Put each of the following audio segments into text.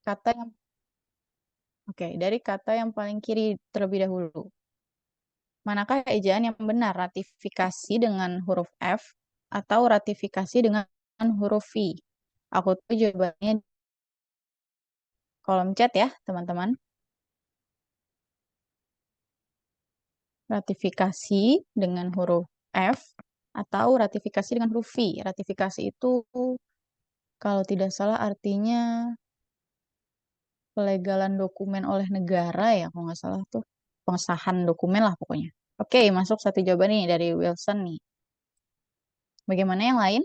kata yang dari kata yang paling kiri terlebih dahulu. Manakah ejaan yang benar? Ratifikasi dengan huruf F atau ratifikasi dengan huruf V? Aku tuh jawabannya di kolom chat ya, teman-teman. Ratifikasi dengan huruf F atau ratifikasi dengan huruf V. Ratifikasi itu kalau tidak salah artinya pelegalan dokumen oleh negara ya, kalau nggak salah tuh. Pengesahan dokumen lah pokoknya. Oke, masuk satu jawaban nih dari Wilson nih. Bagaimana yang lain?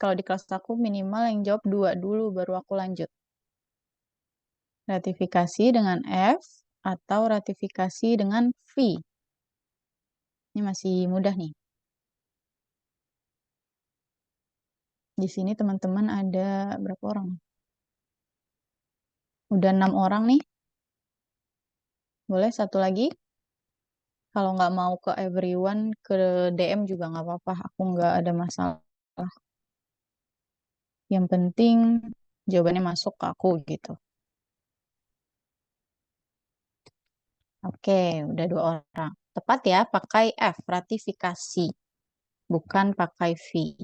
Kalau di kelas aku minimal yang jawab 2 dulu baru aku lanjut. Ratifikasi dengan F atau ratifikasi dengan V. Ini masih mudah nih. Di sini teman-teman ada berapa orang? Udah 6 orang nih. Boleh satu lagi? Kalau nggak mau ke everyone, ke DM juga nggak apa-apa. Aku nggak ada masalah. Yang penting jawabannya masuk ke aku gitu. Oke, udah 2 orang. Tepat ya, pakai F, ratifikasi. Bukan pakai V.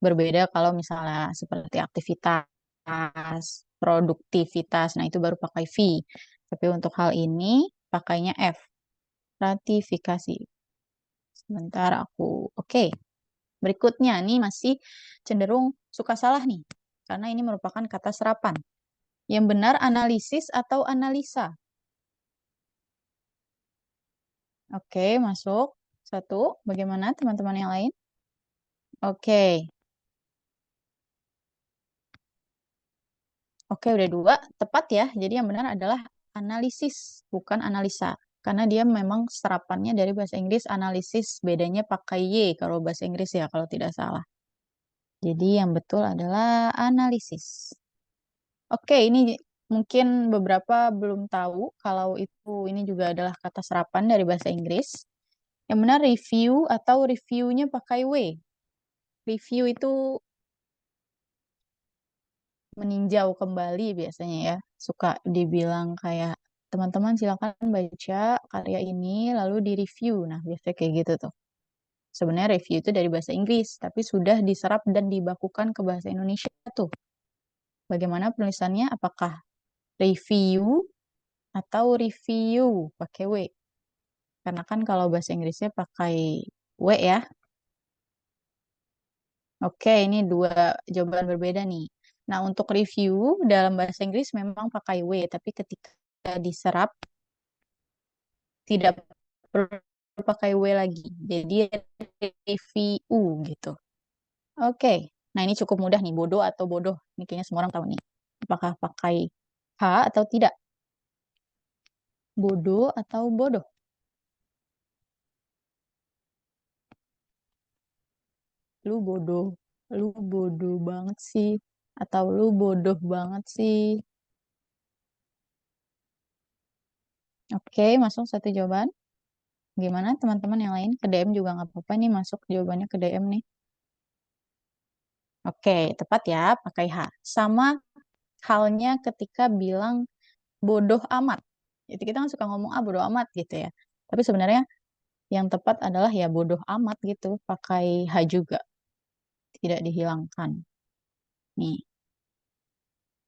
Berbeda kalau misalnya seperti aktivitas, produktivitas, nah itu baru pakai V. Tapi untuk hal ini pakainya F, ratifikasi. Sebentar aku, oke. Berikutnya nih masih cenderung suka salah nih, karena ini merupakan kata serapan. Yang benar analisis atau analisa? Oke, masuk. Satu, bagaimana teman-teman yang lain? Oke. Oke, udah 2. Tepat ya. Jadi yang benar adalah analisis, bukan analisa. Karena dia memang serapannya dari bahasa Inggris analisis. Bedanya pakai Y kalau bahasa Inggris ya, kalau tidak salah. Jadi yang betul adalah analisis. Oke, ini mungkin beberapa belum tahu kalau ini juga adalah kata serapan dari bahasa Inggris. Yang benar review atau reviewnya pakai W. Review itu meninjau kembali biasanya ya. Suka dibilang kayak teman-teman silakan baca karya ini lalu di-review. Nah, biasanya kayak gitu tuh. Sebenarnya review itu dari bahasa Inggris, tapi sudah diserap dan dibakukan ke bahasa Indonesia tuh. Bagaimana penulisannya? Apakah review atau review pakai W? Karena kan kalau bahasa Inggrisnya pakai W ya. Oke, ini 2 jawaban berbeda nih. Nah, untuk review dalam bahasa Inggris memang pakai W, tapi ketika diserap tidak perlu pakai W lagi. Jadi review gitu. Oke. Nah, ini cukup mudah nih, bodoh atau bodoh. Ini kayaknya semua orang tahu nih. Apakah pakai H atau tidak? Bodoh atau bodoh? Lu bodoh. Lu bodoh banget sih. Atau lu bodoh banget sih. Oke, masuk satu jawaban. Gimana teman-teman yang lain? Ke DM juga nggak apa-apa nih masuk jawabannya ke DM nih. Oke, tepat ya, pakai H. Sama halnya ketika bilang bodoh amat. Jadi kita kan suka ngomong bodoh amat gitu ya. Tapi sebenarnya yang tepat adalah ya bodoh amat gitu, pakai H juga, tidak dihilangkan. Nih,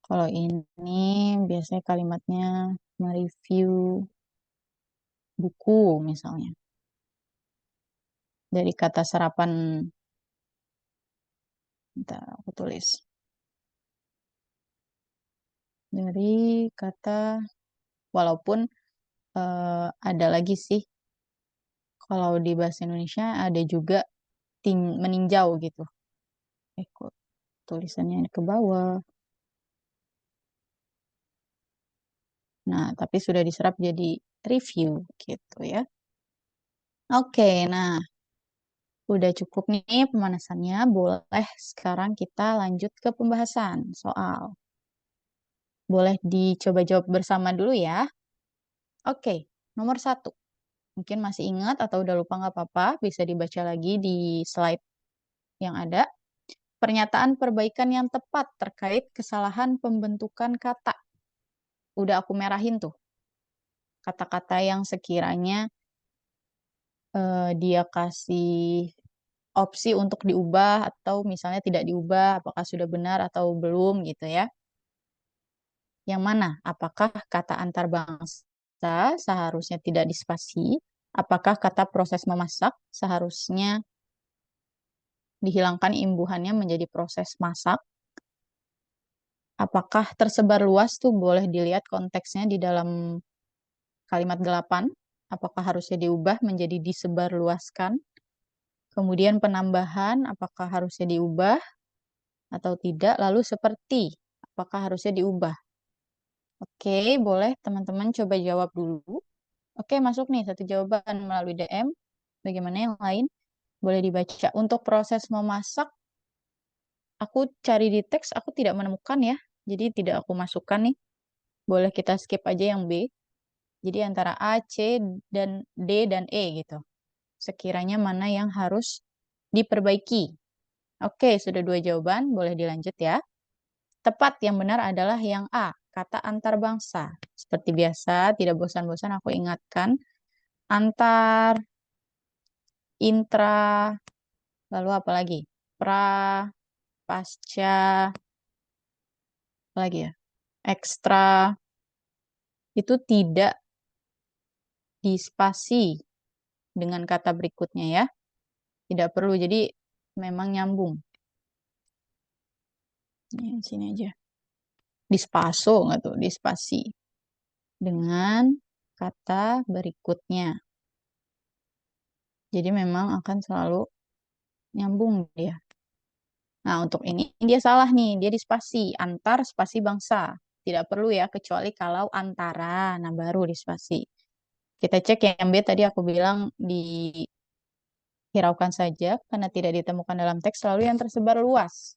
kalau ini biasanya kalimatnya mereview buku misalnya. Dari kata serapan, bentar aku tulis. Dari kata, walaupun ada lagi sih, kalau di bahasa Indonesia ada juga meninjau gitu. Kok tulisannya ke bawah. Nah, tapi sudah diserap jadi review gitu ya. Oke, nah udah cukup nih pemanasannya. Boleh sekarang kita lanjut ke pembahasan soal. Boleh dicoba jawab bersama dulu ya. Oke, nomor 1. Mungkin masih ingat atau udah lupa nggak apa-apa. Bisa dibaca lagi di slide yang ada. Pernyataan perbaikan yang tepat terkait kesalahan pembentukan kata. udah aku merahin tuh kata-kata yang sekiranya dia kasih opsi untuk diubah atau misalnya tidak diubah, apakah sudah benar atau belum gitu ya. Yang mana? Apakah kata antar bangsa seharusnya tidak dispasi? Apakah kata proses memasak seharusnya dihilangkan imbuhannya menjadi proses masak? Apakah tersebar luas tuh boleh dilihat konteksnya di dalam kalimat 8? Apakah harusnya diubah menjadi disebarluaskan? Kemudian penambahan, apakah harusnya diubah atau tidak? Lalu seperti, apakah harusnya diubah? Oke, boleh teman-teman coba jawab dulu. Oke, masuk nih satu jawaban melalui DM. Bagaimana yang lain? Boleh dibaca. Untuk proses memasak, aku cari di teks, aku tidak menemukan ya. Jadi tidak aku masukkan nih. Boleh kita skip aja yang B. Jadi antara A, C, dan D, dan E gitu. Sekiranya mana yang harus diperbaiki. Oke, sudah dua jawaban. Boleh dilanjut ya. Tepat yang benar adalah yang A, kata antar bangsa. Seperti biasa, tidak bosan-bosan aku ingatkan. Antar, intra, lalu apa lagi? Pra, pasca, apa lagi ya? Ekstra, itu tidak dispasi dengan kata berikutnya ya. Tidak perlu, jadi memang nyambung. Ini sini aja. Dispaso nggak tuh? Dispasi. Dengan kata berikutnya. Jadi memang akan selalu nyambung dia. Nah, untuk ini dia salah nih. Dia dispasi. Antar spasi bangsa. Tidak perlu ya, kecuali kalau antara. Nah, baru dispasi. Kita cek yang B tadi aku bilang dihiraukan saja karena tidak ditemukan dalam teks, lalu yang tersebar luas.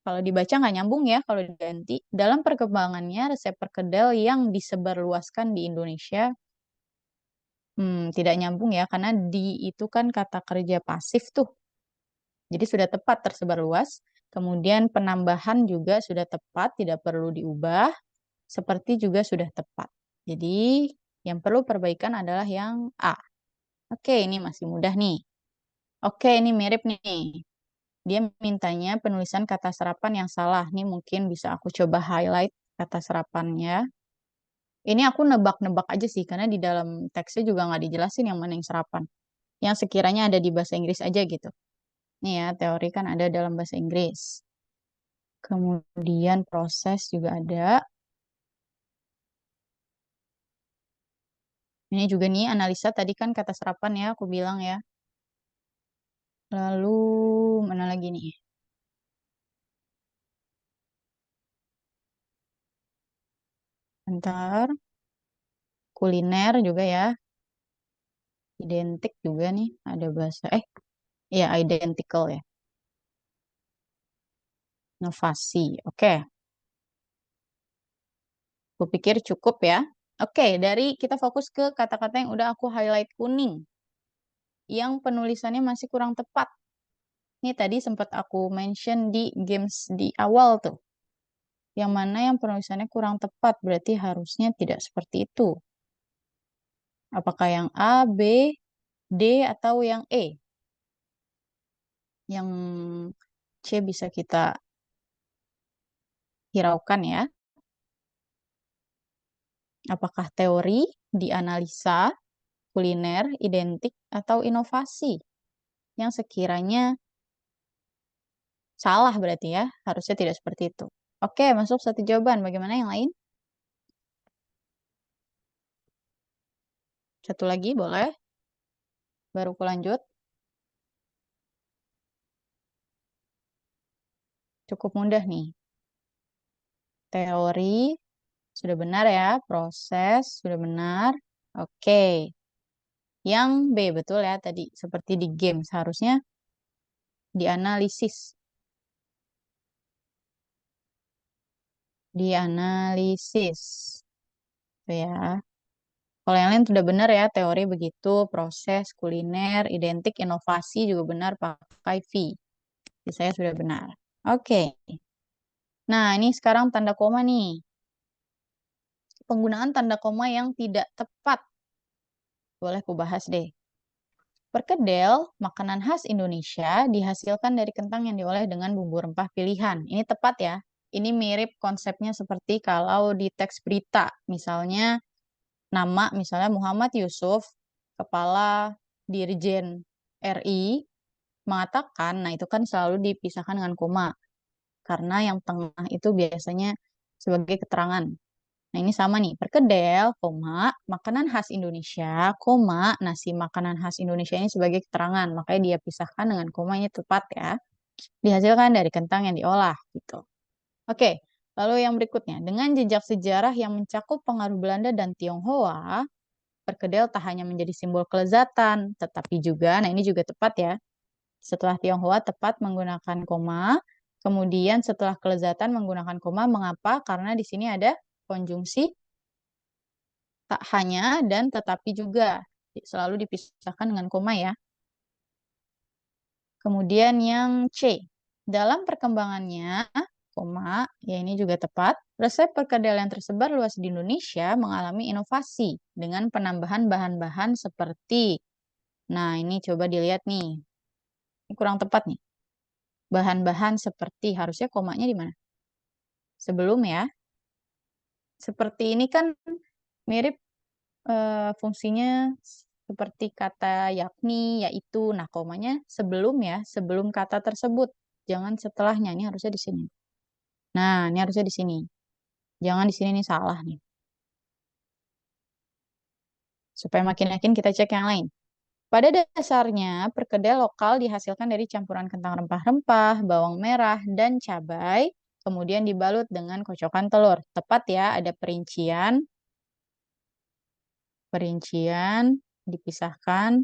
Kalau dibaca nggak nyambung ya kalau diganti. Dalam perkembangannya, resep perkedel yang disebarluaskan di Indonesia tidak nyambung ya, karena di itu kan kata kerja pasif tuh. Jadi sudah tepat tersebar luas. Kemudian penambahan juga sudah tepat, tidak perlu diubah. Seperti juga sudah tepat. Jadi yang perlu perbaikan adalah yang A. Oke, ini masih mudah nih. Oke, ini mirip nih. Dia mintanya penulisan kata serapan yang salah. Nih mungkin bisa aku coba highlight kata serapannya. Ini aku nebak-nebak aja sih, karena di dalam teksnya juga nggak dijelasin yang mana yang serapan. Yang sekiranya ada di bahasa Inggris aja gitu. Nih ya, teori kan ada dalam bahasa Inggris. Kemudian proses juga ada. Ini juga nih analisa tadi kan kata serapan ya, aku bilang ya. Lalu mana lagi nih? Bentar, kuliner juga ya. Identik juga nih, ada bahasa. Ya identical ya. Inovasi. Oke, aku pikir cukup ya. Oke, dari kita fokus ke kata-kata yang udah aku highlight kuning. Yang penulisannya masih kurang tepat. Ini tadi sempat aku mention di games di awal tuh. Yang mana yang penulisannya kurang tepat, berarti harusnya tidak seperti itu. Apakah yang A, B, D, atau yang E? Yang C bisa kita hiraukan ya. Apakah teori, dianalisa, kuliner, identik, atau inovasi? Yang sekiranya salah berarti ya, harusnya tidak seperti itu. Oke, masuk satu jawaban. Bagaimana yang lain? Satu lagi boleh? Baru aku lanjut. Cukup mudah nih. Teori sudah benar ya, proses sudah benar. Oke. Yang B betul ya tadi, seperti di game seharusnya dianalisis. Dianalisis. Tuh ya. Kalau yang lain sudah benar ya, teori begitu, proses, kuliner, identik, inovasi juga benar pakai V. Jadi saya sudah benar. Oke. Nah, ini sekarang tanda koma nih. penggunaan tanda koma yang tidak tepat. Boleh aku bahas deh. Perkedel, makanan khas Indonesia, dihasilkan dari kentang yang diolah dengan bumbu rempah pilihan. Ini tepat ya. Ini mirip konsepnya seperti kalau di teks berita. Misalnya misalnya Muhammad Yusuf, Kepala Dirjen RI, mengatakan, nah itu kan selalu dipisahkan dengan koma. Karena yang tengah itu biasanya sebagai keterangan. Nah, ini sama nih, perkedel, koma, makanan khas Indonesia, koma, nasi makanan khas Indonesia ini sebagai keterangan. Makanya dia pisahkan dengan koma, ini tepat ya. Dihasilkan dari kentang yang diolah, gitu. Oke, lalu yang berikutnya. Dengan jejak sejarah yang mencakup pengaruh Belanda dan Tionghoa, perkedel tak hanya menjadi simbol kelezatan, tetapi juga, nah ini juga tepat ya. Setelah Tionghoa tepat menggunakan koma, kemudian setelah kelezatan menggunakan koma, mengapa? Karena di sini ada konjungsi tak hanya dan tetapi juga. Selalu dipisahkan dengan koma ya. Kemudian yang C. Dalam perkembangannya, koma, ya ini juga tepat. Resep perkedel yang tersebar luas di Indonesia mengalami inovasi dengan penambahan bahan-bahan seperti, nah ini coba dilihat nih. Ini kurang tepat nih. Bahan-bahan seperti, harusnya komanya di mana? Sebelum ya. Seperti ini kan mirip fungsinya seperti kata yakni, yaitu. Nah, komanya sebelum ya, sebelum kata tersebut. Jangan setelahnya, ini harusnya di sini. Nah, ini harusnya di sini. Jangan di sini, ini salah nih. Supaya makin yakin kita cek yang lain. Pada dasarnya, perkedel lokal dihasilkan dari campuran kentang rempah-rempah, bawang merah, dan cabai, kemudian dibalut dengan kocokan telur. Tepat ya, ada perincian, dipisahkan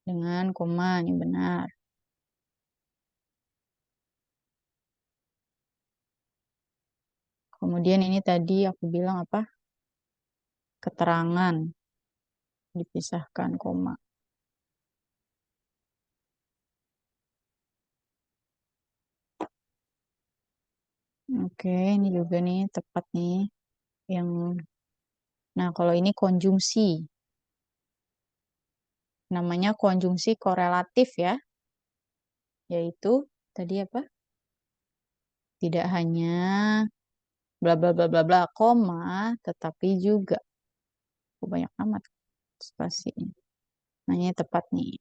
dengan koma, ini benar. Kemudian ini tadi aku bilang apa? Keterangan, dipisahkan koma. Oke, ini juga nih tepat nih. Yang, nah kalau ini konjungsi. Namanya konjungsi korelatif ya. Yaitu tadi apa? Tidak hanya bla bla bla bla bla koma, tetapi juga banyak amat spasi. Nah, ini tepat nih.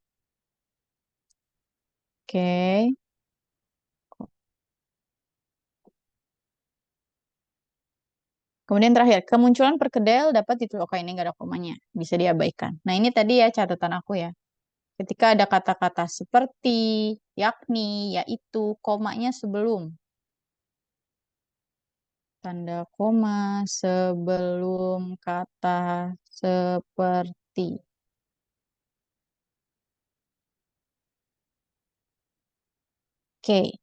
Oke. Kemudian terakhir, kemunculan perkedel dapat ditulis. Oke, ini nggak ada komanya. Bisa diabaikan. Nah, ini tadi ya catatan aku ya. Ketika ada kata-kata seperti, yakni, yaitu, komanya sebelum. Tanda koma sebelum kata seperti. Oke,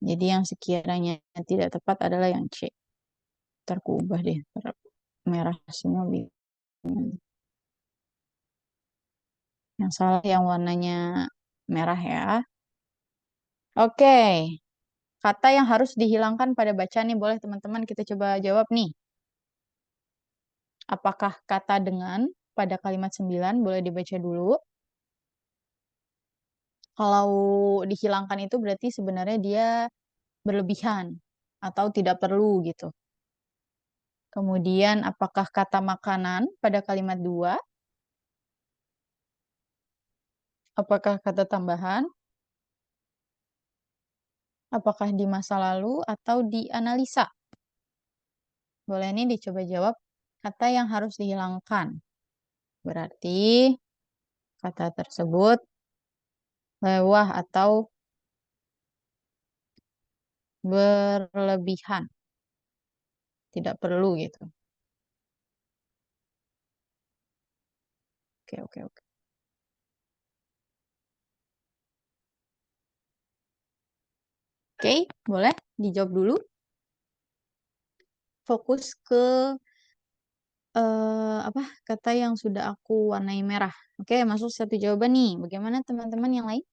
jadi yang sekiranya tidak tepat adalah yang C. Ntar ku ubah deh, merah semua. Yang salah yang warnanya merah ya. Oke, kata yang harus dihilangkan pada bacaan nih, boleh teman-teman kita coba jawab nih. Apakah kata dengan pada kalimat 9 boleh dibaca dulu? Kalau dihilangkan itu berarti sebenarnya dia berlebihan atau tidak perlu gitu. Kemudian apakah kata makanan pada kalimat 2? Apakah kata tambahan? Apakah di masa lalu atau di analisa? Boleh nih dicoba jawab kata yang harus dihilangkan. Berarti kata tersebut lewah atau berlebihan. Tidak perlu gitu. Oke, oke, oke. Oke, boleh dijawab dulu. Fokus ke apa kata yang sudah aku warnai merah. Oke, masuk satu jawaban nih. Bagaimana teman-teman yang lain?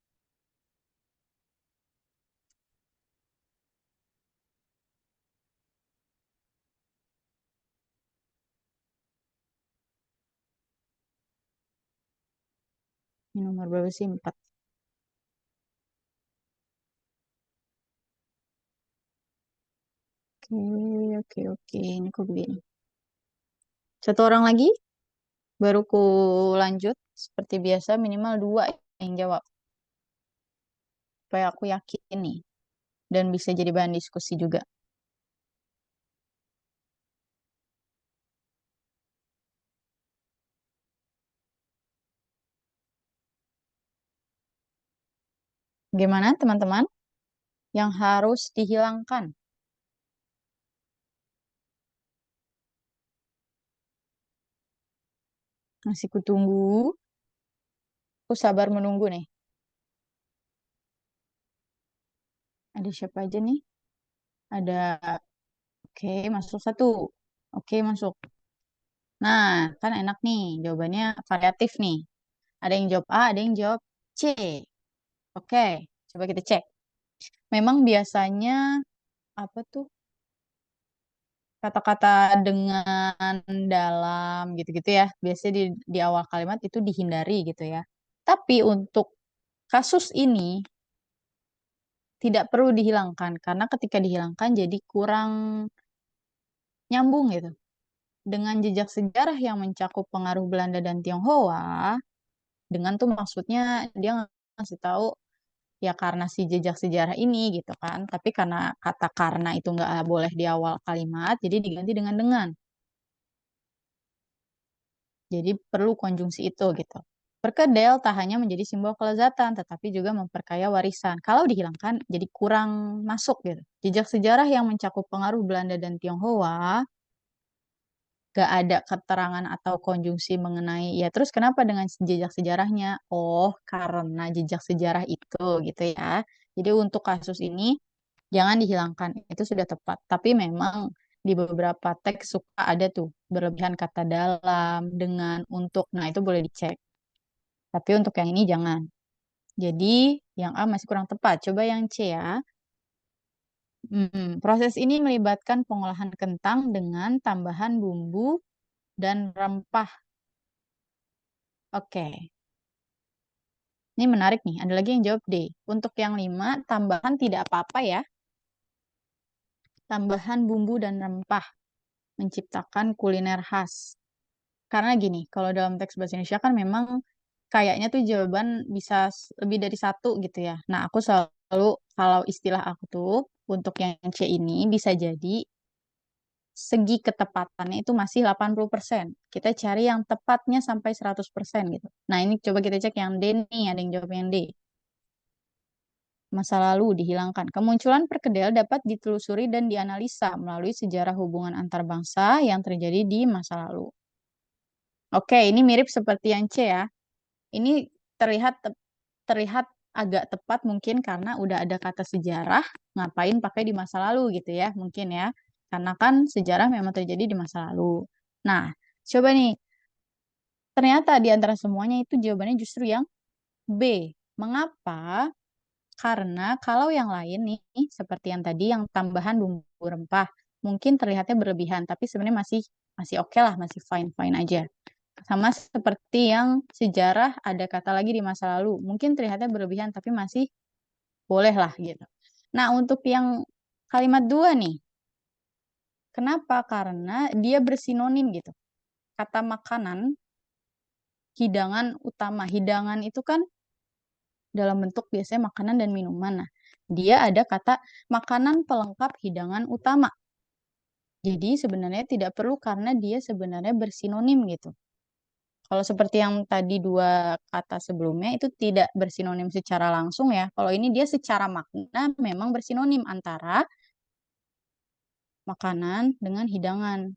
Ini nomor berapa sih? 4. Oke, oke, oke. Ini kok begini. Satu orang lagi, baru ku lanjut. Seperti biasa, minimal 2 yang jawab. Supaya aku yakin nih. Dan bisa jadi bahan diskusi juga. Gimana teman-teman? Yang harus dihilangkan. Masih kutunggu. Aku sabar menunggu nih. Ada siapa aja nih? Ada, oke, masuk satu. Oke, masuk. Nah, kan enak nih. Jawabannya variatif nih. Ada yang jawab A, ada yang jawab C. Oke, coba kita cek. Memang biasanya apa tuh kata-kata dengan dalam gitu-gitu ya. Biasanya di awal kalimat itu dihindari gitu ya. Tapi untuk kasus ini tidak perlu dihilangkan karena ketika dihilangkan jadi kurang nyambung gitu. Dengan jejak sejarah yang mencakup pengaruh Belanda dan Tionghoa, dengan tuh maksudnya dia ngasih tahu ya karena si jejak sejarah ini gitu kan. Tapi karena kata karena itu nggak boleh di awal kalimat, jadi diganti dengan. Jadi perlu konjungsi itu gitu. Perkedel tak hanya menjadi simbol kelezatan, tetapi juga memperkaya warisan. Kalau dihilangkan, jadi kurang masuk gitu. Jejak sejarah yang mencakup pengaruh Belanda dan Tionghoa, gak ada keterangan atau konjungsi mengenai, ya terus kenapa dengan jejak sejarahnya? Oh, karena jejak sejarah itu gitu ya. Jadi untuk kasus ini, jangan dihilangkan, itu sudah tepat. Tapi memang di beberapa teks suka ada tuh berlebihan kata dalam dengan untuk. Nah, itu boleh dicek. Tapi untuk yang ini jangan. Jadi yang A masih kurang tepat. Coba yang C ya. Proses ini melibatkan pengolahan kentang dengan tambahan bumbu dan rempah. Oke. Ini menarik nih. Ada lagi yang jawab D. Untuk yang 5, tambahan tidak apa-apa ya. Tambahan bumbu dan rempah menciptakan kuliner khas. Karena gini, kalau dalam teks bahasa Indonesia kan memang kayaknya tuh jawaban bisa lebih dari satu gitu ya. Nah, aku selalu, kalau istilah aku tuh, untuk yang C ini bisa jadi segi ketepatannya itu masih 80%. Kita cari yang tepatnya sampai 100% gitu. Nah, ini coba kita cek yang D nih, ada yang jawab yang D. Masa lalu dihilangkan. Kemunculan perkedel dapat ditelusuri dan dianalisa melalui sejarah hubungan antar bangsa yang terjadi di masa lalu. Oke, ini mirip seperti yang C ya. Ini terlihat terlihat agak tepat mungkin karena udah ada kata sejarah, ngapain pakai di masa lalu gitu ya, mungkin ya. Karena kan sejarah memang terjadi di masa lalu. Nah, coba nih, ternyata di antara semuanya itu jawabannya justru yang B. Mengapa? Karena kalau yang lain nih, seperti yang tadi, yang tambahan bumbu rempah, mungkin terlihatnya berlebihan, tapi sebenarnya masih masih oke lah, masih fine-fine aja. Sama seperti yang sejarah ada kata lagi di masa lalu, mungkin terlihatnya berlebihan, tapi masih boleh lah gitu. Nah, untuk yang kalimat dua nih, kenapa? Karena dia bersinonim gitu. Kata makanan, hidangan utama. Hidangan itu kan dalam bentuk biasanya makanan dan minuman. Nah, dia ada kata makanan pelengkap hidangan utama. Jadi sebenarnya tidak perlu karena dia sebenarnya bersinonim gitu. Kalau seperti yang tadi dua kata sebelumnya itu tidak bersinonim secara langsung ya. Kalau ini dia secara makna memang bersinonim antara makanan dengan hidangan.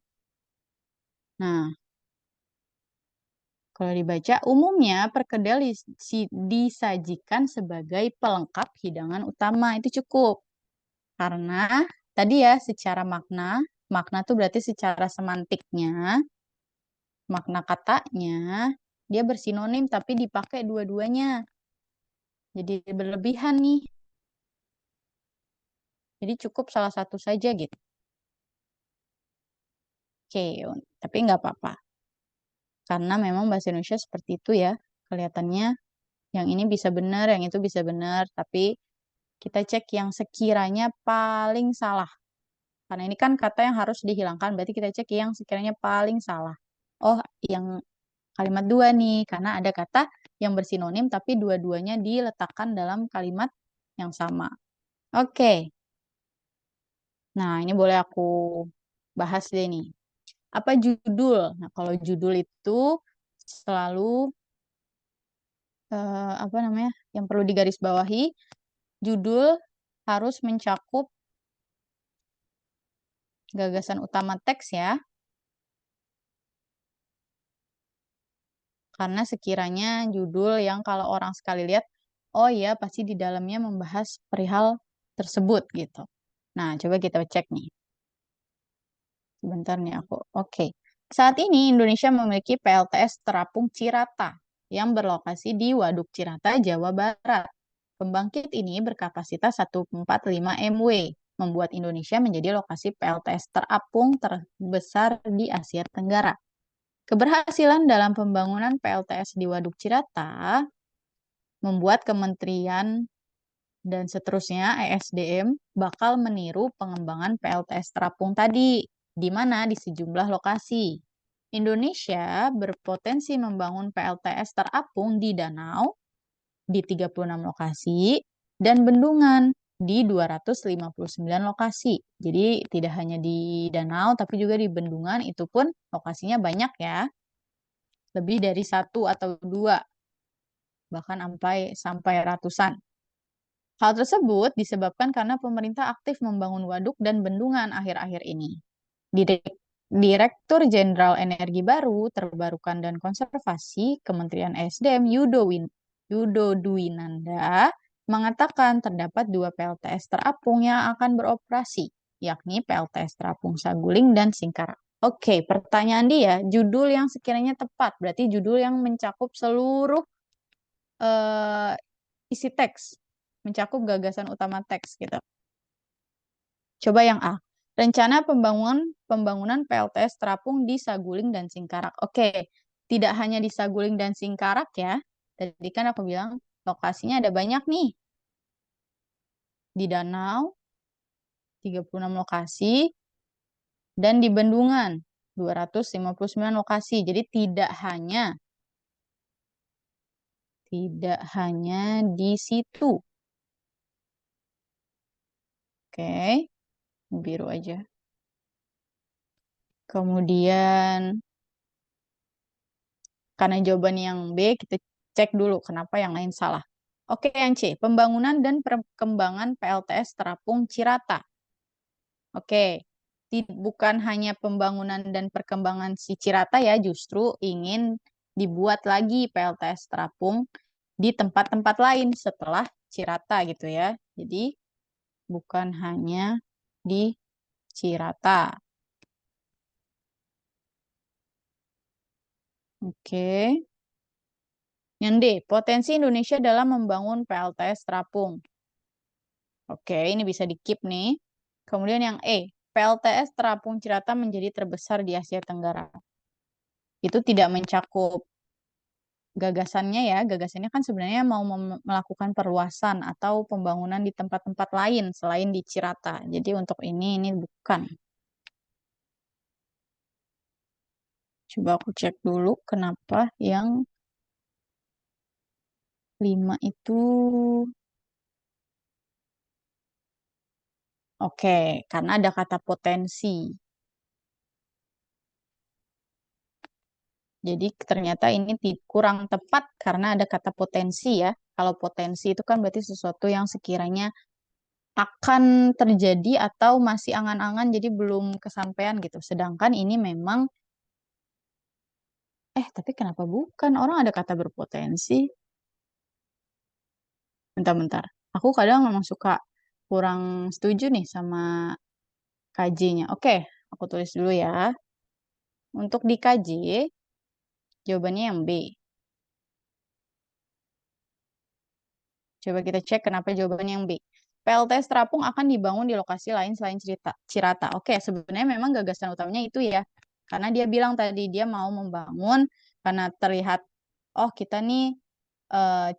Nah, kalau dibaca, umumnya perkedel disajikan sebagai pelengkap hidangan utama. Itu cukup. Karena tadi ya secara makna, makna tuh berarti secara semantiknya, makna katanya, dia bersinonim tapi dipakai dua-duanya. Jadi berlebihan nih. Jadi cukup salah satu saja gitu. Oke, tapi nggak apa-apa. Karena memang bahasa Indonesia seperti itu ya, kelihatannya Yang ini bisa benar, yang itu bisa benar, tapi kita cek yang sekiranya paling salah. Karena ini kan kata yang harus dihilangkan, berarti kita cek yang sekiranya paling salah. Oh, yang kalimat dua nih, karena ada kata yang bersinonim, tapi dua-duanya diletakkan dalam kalimat yang sama. Oke, nah ini boleh aku bahas deh nih. Apa judul? Nah, kalau judul itu selalu apa namanya? Yang perlu digarisbawahi, judul harus mencakup gagasan utama teks ya. Karena sekiranya judul yang kalau orang sekali lihat, oh iya pasti di dalamnya membahas perihal tersebut gitu. Nah, coba kita cek nih. Sebentar nih aku. Oke. Saat ini Indonesia memiliki PLTS Terapung Cirata yang berlokasi di Waduk Cirata, Jawa Barat. Pembangkit ini berkapasitas 145 MW, membuat Indonesia menjadi lokasi PLTS terapung terbesar di Asia Tenggara. Keberhasilan dalam pembangunan PLTS di Waduk Cirata membuat Kementerian dan seterusnya ESDM bakal meniru pengembangan PLTS terapung tadi, di mana di sejumlah lokasi. Indonesia berpotensi membangun PLTS terapung di danau di 36 lokasi dan bendungan di 259 lokasi. Jadi tidak hanya di danau tapi juga di bendungan, itu pun lokasinya banyak ya. Lebih dari satu atau dua, bahkan sampai ratusan. Hal tersebut disebabkan karena pemerintah aktif membangun waduk dan bendungan akhir-akhir ini. Direktur Jenderal Energi Baru, Terbarukan dan Konservasi Kementerian SDM Yudo Dwinanda mengatakan terdapat dua PLTS terapung yang akan beroperasi, yakni PLTS Terapung Saguling dan Singkarak. Oke, pertanyaan dia, judul yang sekiranya tepat, berarti judul yang mencakup seluruh eh, isi teks, mencakup gagasan utama teks gitu. Coba yang A. Rencana pembangunan PLTS terapung di Saguling dan Singkarak. Oke, tidak hanya di Saguling dan Singkarak ya. Tadi kan aku bilang lokasinya ada banyak nih. Di danau, 36 lokasi, dan di bendungan, 259 lokasi. Jadi tidak hanya di situ. Oke, biru aja. Kemudian, karena jawaban yang B, kita cek dulu kenapa yang lain salah. Oke, yang C, pembangunan dan perkembangan PLTS Terapung Cirata. Oke, bukan hanya pembangunan dan perkembangan si Cirata ya, justru ingin dibuat lagi PLTS Terapung di tempat-tempat lain setelah Cirata gitu ya. Jadi, bukan hanya di Cirata. Oke. Yang D, potensi Indonesia dalam membangun PLTS terapung. Oke, ini bisa di-keep nih. Kemudian yang E, PLTS terapung Cirata menjadi terbesar di Asia Tenggara. Itu tidak mencakup gagasannya ya. Gagasannya kan sebenarnya mau melakukan perluasan atau pembangunan di tempat-tempat lain selain di Cirata. Jadi untuk ini bukan. Coba aku cek dulu kenapa yang 5 itu. Oke, karena ada kata potensi. Jadi ternyata ini kurang tepat karena ada kata potensi ya. Kalau potensi itu kan berarti sesuatu yang sekiranya akan terjadi atau masih angan-angan jadi belum kesampaian gitu. Sedangkan ini memang, tapi kenapa bukan? Orang ada kata berpotensi. Bentar-bentar. Aku kadang memang suka kurang setuju nih sama KJ-nya. Oke, aku tulis dulu ya. Untuk di KJ, jawabannya yang B. Coba kita cek kenapa jawabannya yang B. PLTS terapung akan dibangun di lokasi lain selain Cirata. Oke, sebenarnya memang gagasan utamanya itu ya. Karena dia bilang tadi dia mau membangun karena terlihat, oh kita nih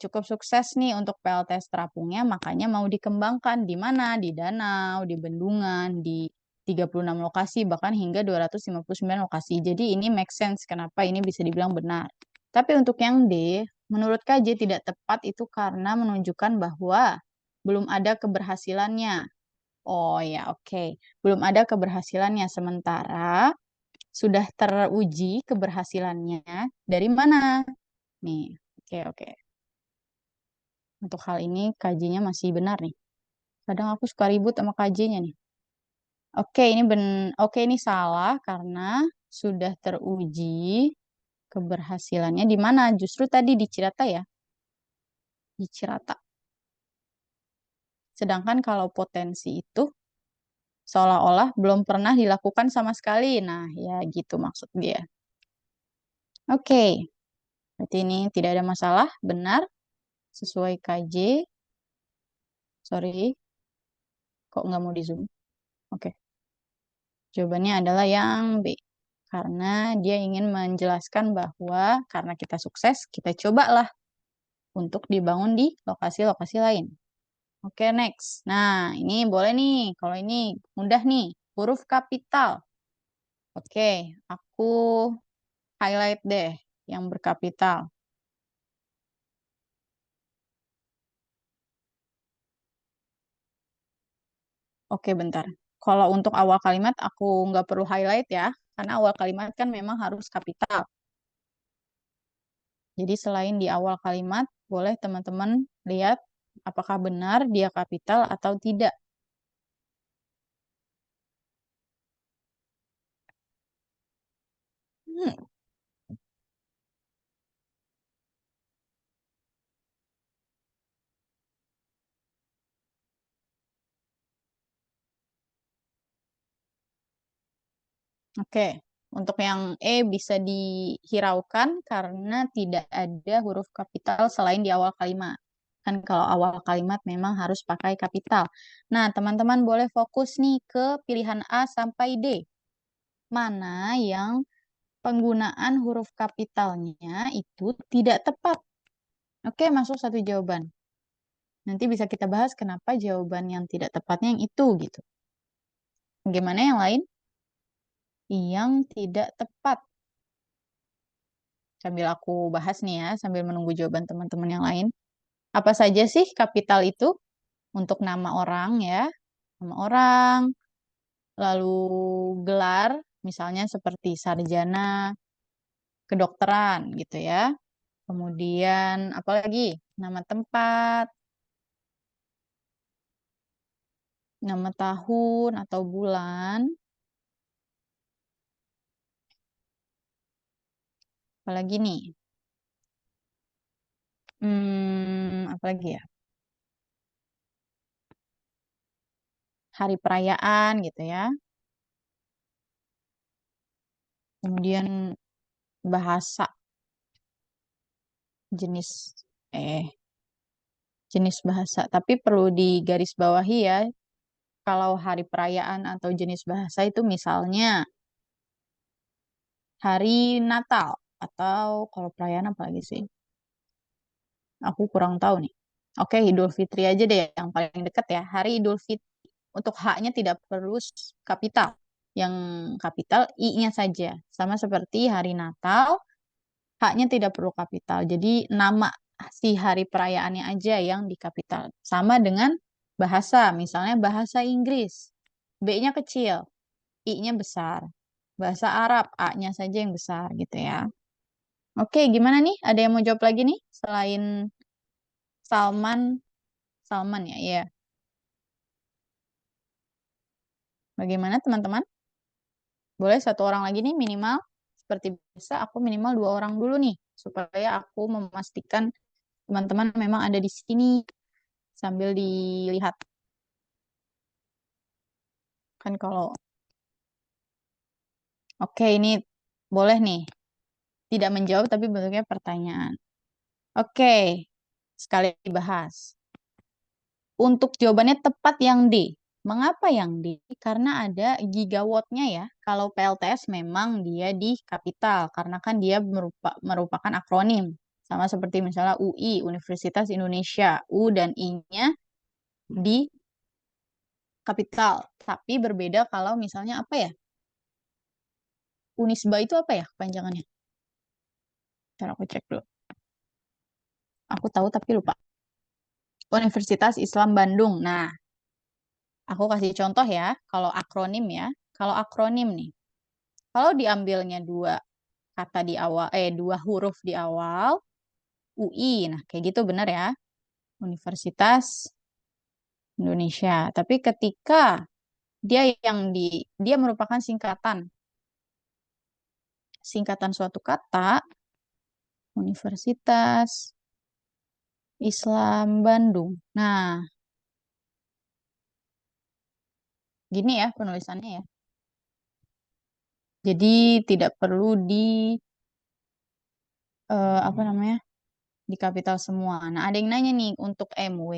cukup sukses nih untuk PLTS terapungnya, makanya mau dikembangkan di mana? Di danau, di bendungan, di 36 lokasi, bahkan hingga 259 lokasi. Jadi ini make sense kenapa ini bisa dibilang benar. Tapi untuk yang D, menurut KJ tidak tepat itu karena menunjukkan bahwa belum ada keberhasilannya. Oh ya, oke. Belum ada keberhasilannya. Sementara sudah teruji keberhasilannya dari mana? Nih, oke, oke. Untuk hal ini KJ-nya masih benar nih. Kadang aku suka ribut sama KJ-nya nih. Oke, ini salah karena sudah teruji keberhasilannya di mana? Justru tadi di Cirata ya, di Cirata. Sedangkan kalau potensi itu seolah-olah belum pernah dilakukan sama sekali. Nah, ya gitu maksud dia. Oke, berarti ini tidak ada masalah, benar, sesuai KJ. Sorry, kok nggak mau di zoom? Oke, jawabannya adalah yang B. Karena dia ingin menjelaskan bahwa karena kita sukses, kita cobalah untuk dibangun di lokasi-lokasi lain. Oke, next. Nah, ini boleh nih. Kalau ini mudah nih. Huruf kapital. Oke, aku highlight deh yang berkapital. Oke, bentar. Kalau untuk awal kalimat, aku nggak perlu highlight ya. Karena awal kalimat kan memang harus kapital. Jadi selain di awal kalimat, boleh teman-teman lihat apakah benar dia kapital atau tidak. Hmm, Oke, untuk yang E bisa dihiraukan karena tidak ada huruf kapital selain di awal kalimat. Kan kalau awal kalimat memang harus pakai kapital. Nah, teman-teman boleh fokus nih ke pilihan A sampai D. Mana yang penggunaan huruf kapitalnya itu tidak tepat? Oke, masuk satu jawaban. Nanti bisa kita bahas kenapa jawaban yang tidak tepatnya yang itu gitu. Bagaimana yang lain? Yang tidak tepat. Sambil aku bahas nih ya, sambil menunggu jawaban teman-teman yang lain. Apa saja sih kapital itu untuk nama orang ya? Nama orang, lalu gelar, misalnya seperti sarjana kedokteran gitu ya. Kemudian apalagi? Nama tempat, nama tahun atau bulan, apalagi nih? Apalagi ya? Hari perayaan gitu ya. Kemudian bahasa jenis eh jenis bahasa. Tapi perlu digarisbawahi ya, kalau hari perayaan atau jenis bahasa itu misalnya hari Natal atau kalau perayaan apa lagi sih? Aku kurang tahu nih. Oke, Idul Fitri aja deh yang paling dekat ya. Hari Idul Fitri. Untuk H-nya tidak perlu kapital. Yang kapital I-nya saja. Sama seperti hari Natal, H-nya tidak perlu kapital. Jadi nama si hari perayaannya aja yang di kapital. Sama dengan bahasa. Misalnya bahasa Inggris. B-nya kecil, I-nya besar. Bahasa Arab, A-nya saja yang besar gitu ya. Oke, gimana nih? Ada yang mau jawab lagi nih? Selain Salman, Salman ya, ya. Bagaimana teman-teman? Boleh satu orang lagi nih minimal. Seperti biasa, aku minimal dua orang dulu nih. Supaya aku memastikan teman-teman memang ada di sini sambil dilihat. Kan kalau, oke ini boleh nih. Tidak menjawab tapi bentuknya pertanyaan. Oke, sekali dibahas. Untuk jawabannya tepat yang D. Mengapa yang D? Karena ada gigawattnya ya. Kalau PLTS memang dia di kapital karena kan dia merupakan akronim. Sama seperti misalnya UI, Universitas Indonesia. U dan I-nya di kapital. Tapi berbeda kalau misalnya apa ya? Unisba itu apa ya kepanjangannya? Ntar aku cek dulu. Aku tahu tapi lupa. Universitas Islam Bandung. Nah, aku kasih contoh ya. Kalau akronim ya. Kalau akronim nih. Kalau diambilnya dua kata di awal, dua huruf di awal, UI. Nah, kayak gitu benar ya. Universitas Indonesia. Tapi ketika dia merupakan singkatan suatu kata, Universitas Islam Bandung. Nah, gini ya penulisannya ya. Jadi tidak perlu apa namanya? Di kapital semua. Nah, ada yang nanya nih untuk MW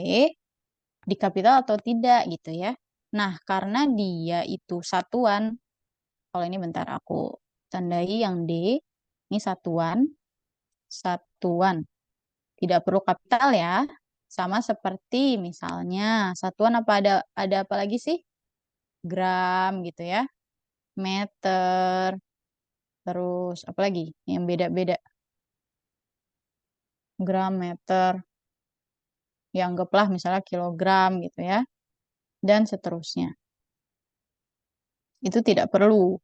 di kapital atau tidak gitu ya. Nah, karena dia itu satuan, kalau ini bentar aku tandai yang D, ini satuan, satuan. Tidak perlu kapital ya. Sama seperti misalnya satuan apa ada apa lagi sih? Gram gitu ya. Meter, terus apa lagi yang beda-beda? Gram, meter, ya anggaplah misalnya kilogram gitu ya. Dan seterusnya. Itu tidak perlu.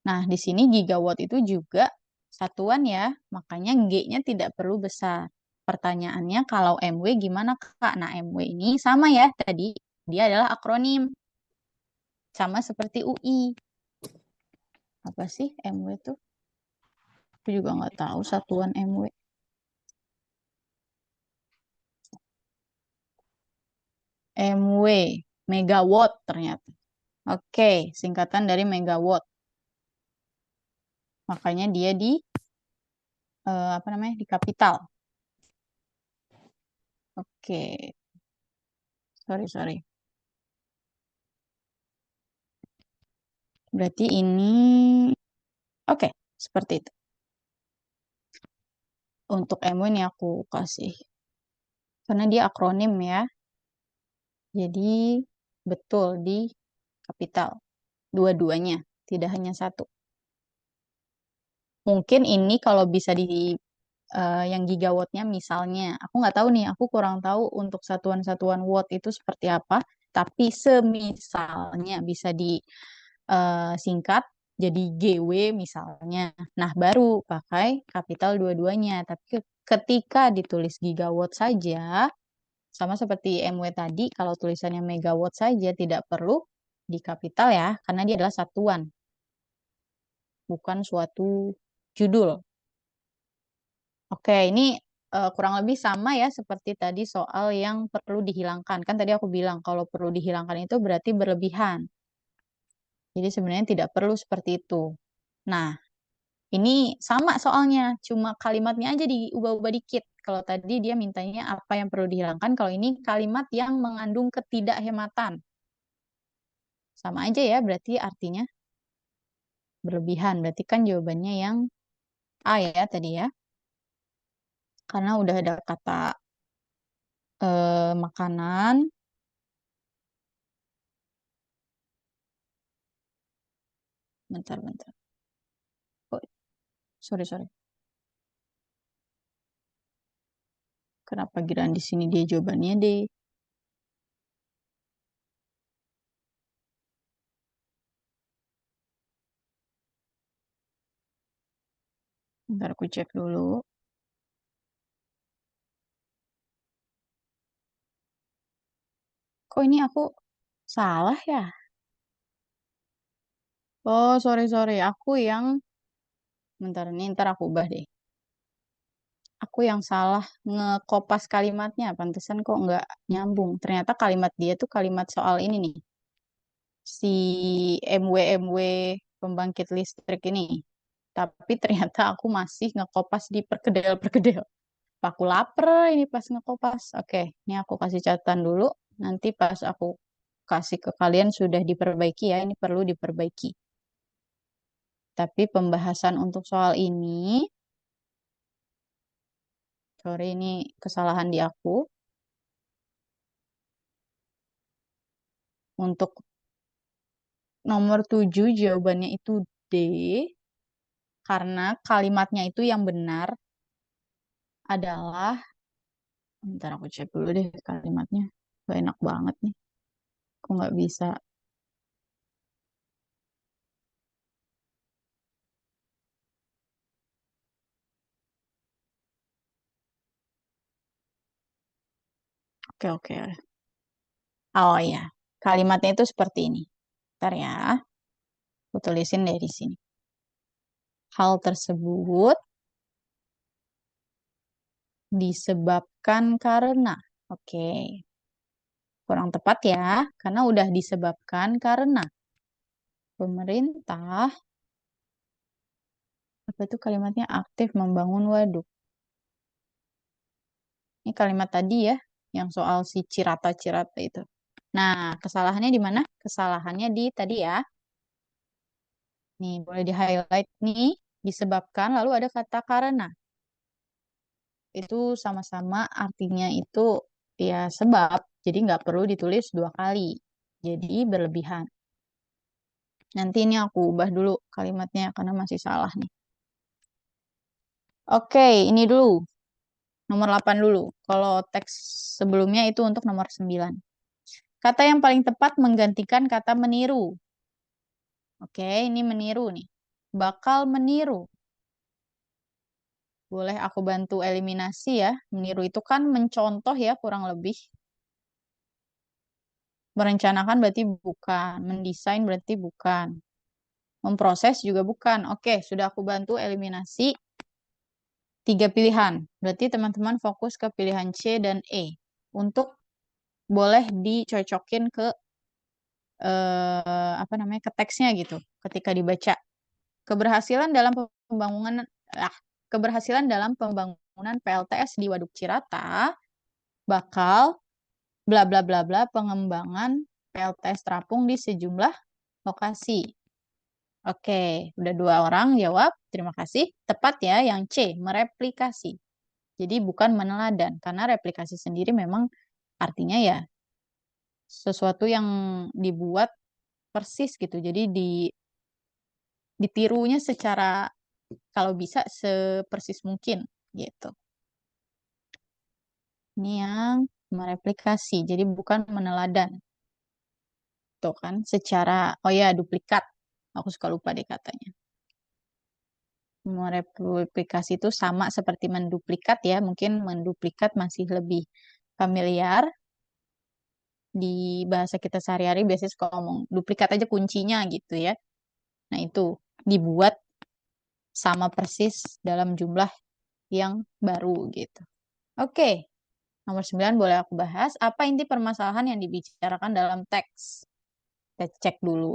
Nah, di sini gigawatt itu juga satuan ya, makanya G-nya tidak perlu besar. Pertanyaannya kalau MW gimana Kak? Nah, MW ini sama ya tadi, dia adalah akronim. Sama seperti UI. Apa sih MW itu? Aku juga nggak tahu satuan MW. MW, megawatt ternyata. Oke, singkatan dari megawatt. Makanya dia apa namanya? Di kapital. Oke, sorry sorry. Berarti ini oke, seperti itu. Untuk MW ini aku kasih. Karena dia akronim ya. Jadi betul di kapital. Dua-duanya. Tidak hanya satu. Mungkin ini kalau bisa yang gigawattnya misalnya. Aku nggak tahu nih. Aku kurang tahu untuk satuan-satuan watt itu seperti apa. Tapi semisalnya bisa disingkat jadi GW misalnya. Nah, baru pakai kapital dua-duanya. Tapi ketika ditulis gigawatt saja, sama seperti MW tadi, kalau tulisannya megawatt saja tidak perlu di kapital ya, karena dia adalah satuan, bukan suatu judul. Oke, ini kurang lebih sama ya seperti tadi soal yang perlu dihilangkan. Kan tadi aku bilang kalau perlu dihilangkan itu berarti berlebihan. Jadi sebenarnya tidak perlu seperti itu. Nah, ini sama soalnya, cuma kalimatnya aja diubah-ubah dikit. Kalau tadi dia mintanya apa yang perlu dihilangkan, kalau ini kalimat yang mengandung ketidakhematan. Sama aja ya, berarti artinya berlebihan. Berarti kan jawabannya yang A ya tadi ya. Karena udah ada kata makanan. Bentar, bentar. Oh, sorry, sorry. Kenapa giliran di sini dia jawabannya D? Bentar aku cek dulu. Kok ini aku salah ya? Oh, sorry, sorry. Aku yang bentar ini ntar aku ubah deh. Aku yang salah ngekopas kalimatnya. Pantesan kok nggak nyambung. Ternyata kalimat dia tuh kalimat soal ini nih. Si MW-MW pembangkit listrik ini. Tapi ternyata aku masih ngekopas di perkedel-perkedel. Aku lapar ini pas ngekopas. Oke, ini aku kasih catatan dulu. Nanti pas aku kasih ke kalian sudah diperbaiki ya. Ini perlu diperbaiki. Tapi pembahasan untuk soal ini Sorry, ini kesalahan di aku. Untuk nomor 7 jawabannya itu D. Karena kalimatnya itu yang benar adalah, bentar aku cek dulu deh kalimatnya. Gak enak banget nih. Aku nggak bisa. Oke, oke. Oh ya, kalimatnya itu seperti ini. Bentar ya, aku tulisin dari sini. Hal tersebut disebabkan karena. Oke, kurang tepat ya, karena udah disebabkan karena pemerintah, apa itu kalimatnya, aktif membangun waduk. Ini kalimat tadi ya, yang soal si Cirata-Cirata itu. Nah, kesalahannya di mana? Kesalahannya di tadi ya. Nih, boleh di-highlight nih, disebabkan, lalu ada kata karena. Itu sama-sama artinya itu ya sebab, jadi nggak perlu ditulis dua kali. Jadi berlebihan. Nanti ini aku ubah dulu kalimatnya karena masih salah nih. Oke, ini dulu. Nomor 8 dulu. Kalau teks sebelumnya itu untuk nomor 9. Kata yang paling tepat menggantikan kata meniru. Oke, ini meniru nih. Bakal meniru. Boleh aku bantu eliminasi ya. Meniru itu kan mencontoh ya kurang lebih. Merencanakan berarti bukan. Mendesain berarti bukan. Memproses juga bukan. Oke, sudah aku bantu eliminasi 3 pilihan. Berarti teman-teman fokus ke pilihan C dan E. Untuk boleh dicocokin ke apa namanya, ke teksnya gitu ketika dibaca. Keberhasilan dalam pembangunan ah, keberhasilan dalam pembangunan PLTS di Waduk Cirata bakal bla bla bla bla pengembangan PLTS terapung di sejumlah lokasi. Oke, udah 2 orang jawab. Terima kasih. Tepat ya yang C, mereplikasi. Jadi bukan meneladan, karena replikasi sendiri memang artinya ya sesuatu yang dibuat persis gitu. Jadi ditirunya secara kalau bisa sepersis mungkin gitu. Ini yang mereplikasi, jadi bukan meneladan. Tuh kan, secara, oh ya, duplikat. Aku suka lupa deh katanya. Mereplikasi itu sama seperti menduplikat ya. Mungkin menduplikat masih lebih familiar di bahasa kita sehari-hari. Biasanya suka ngomong duplikat aja kuncinya gitu ya. Nah itu dibuat sama persis dalam jumlah yang baru gitu. Oke, nomor 9 boleh aku bahas. Apa inti permasalahan yang dibicarakan dalam teks? Kita cek dulu.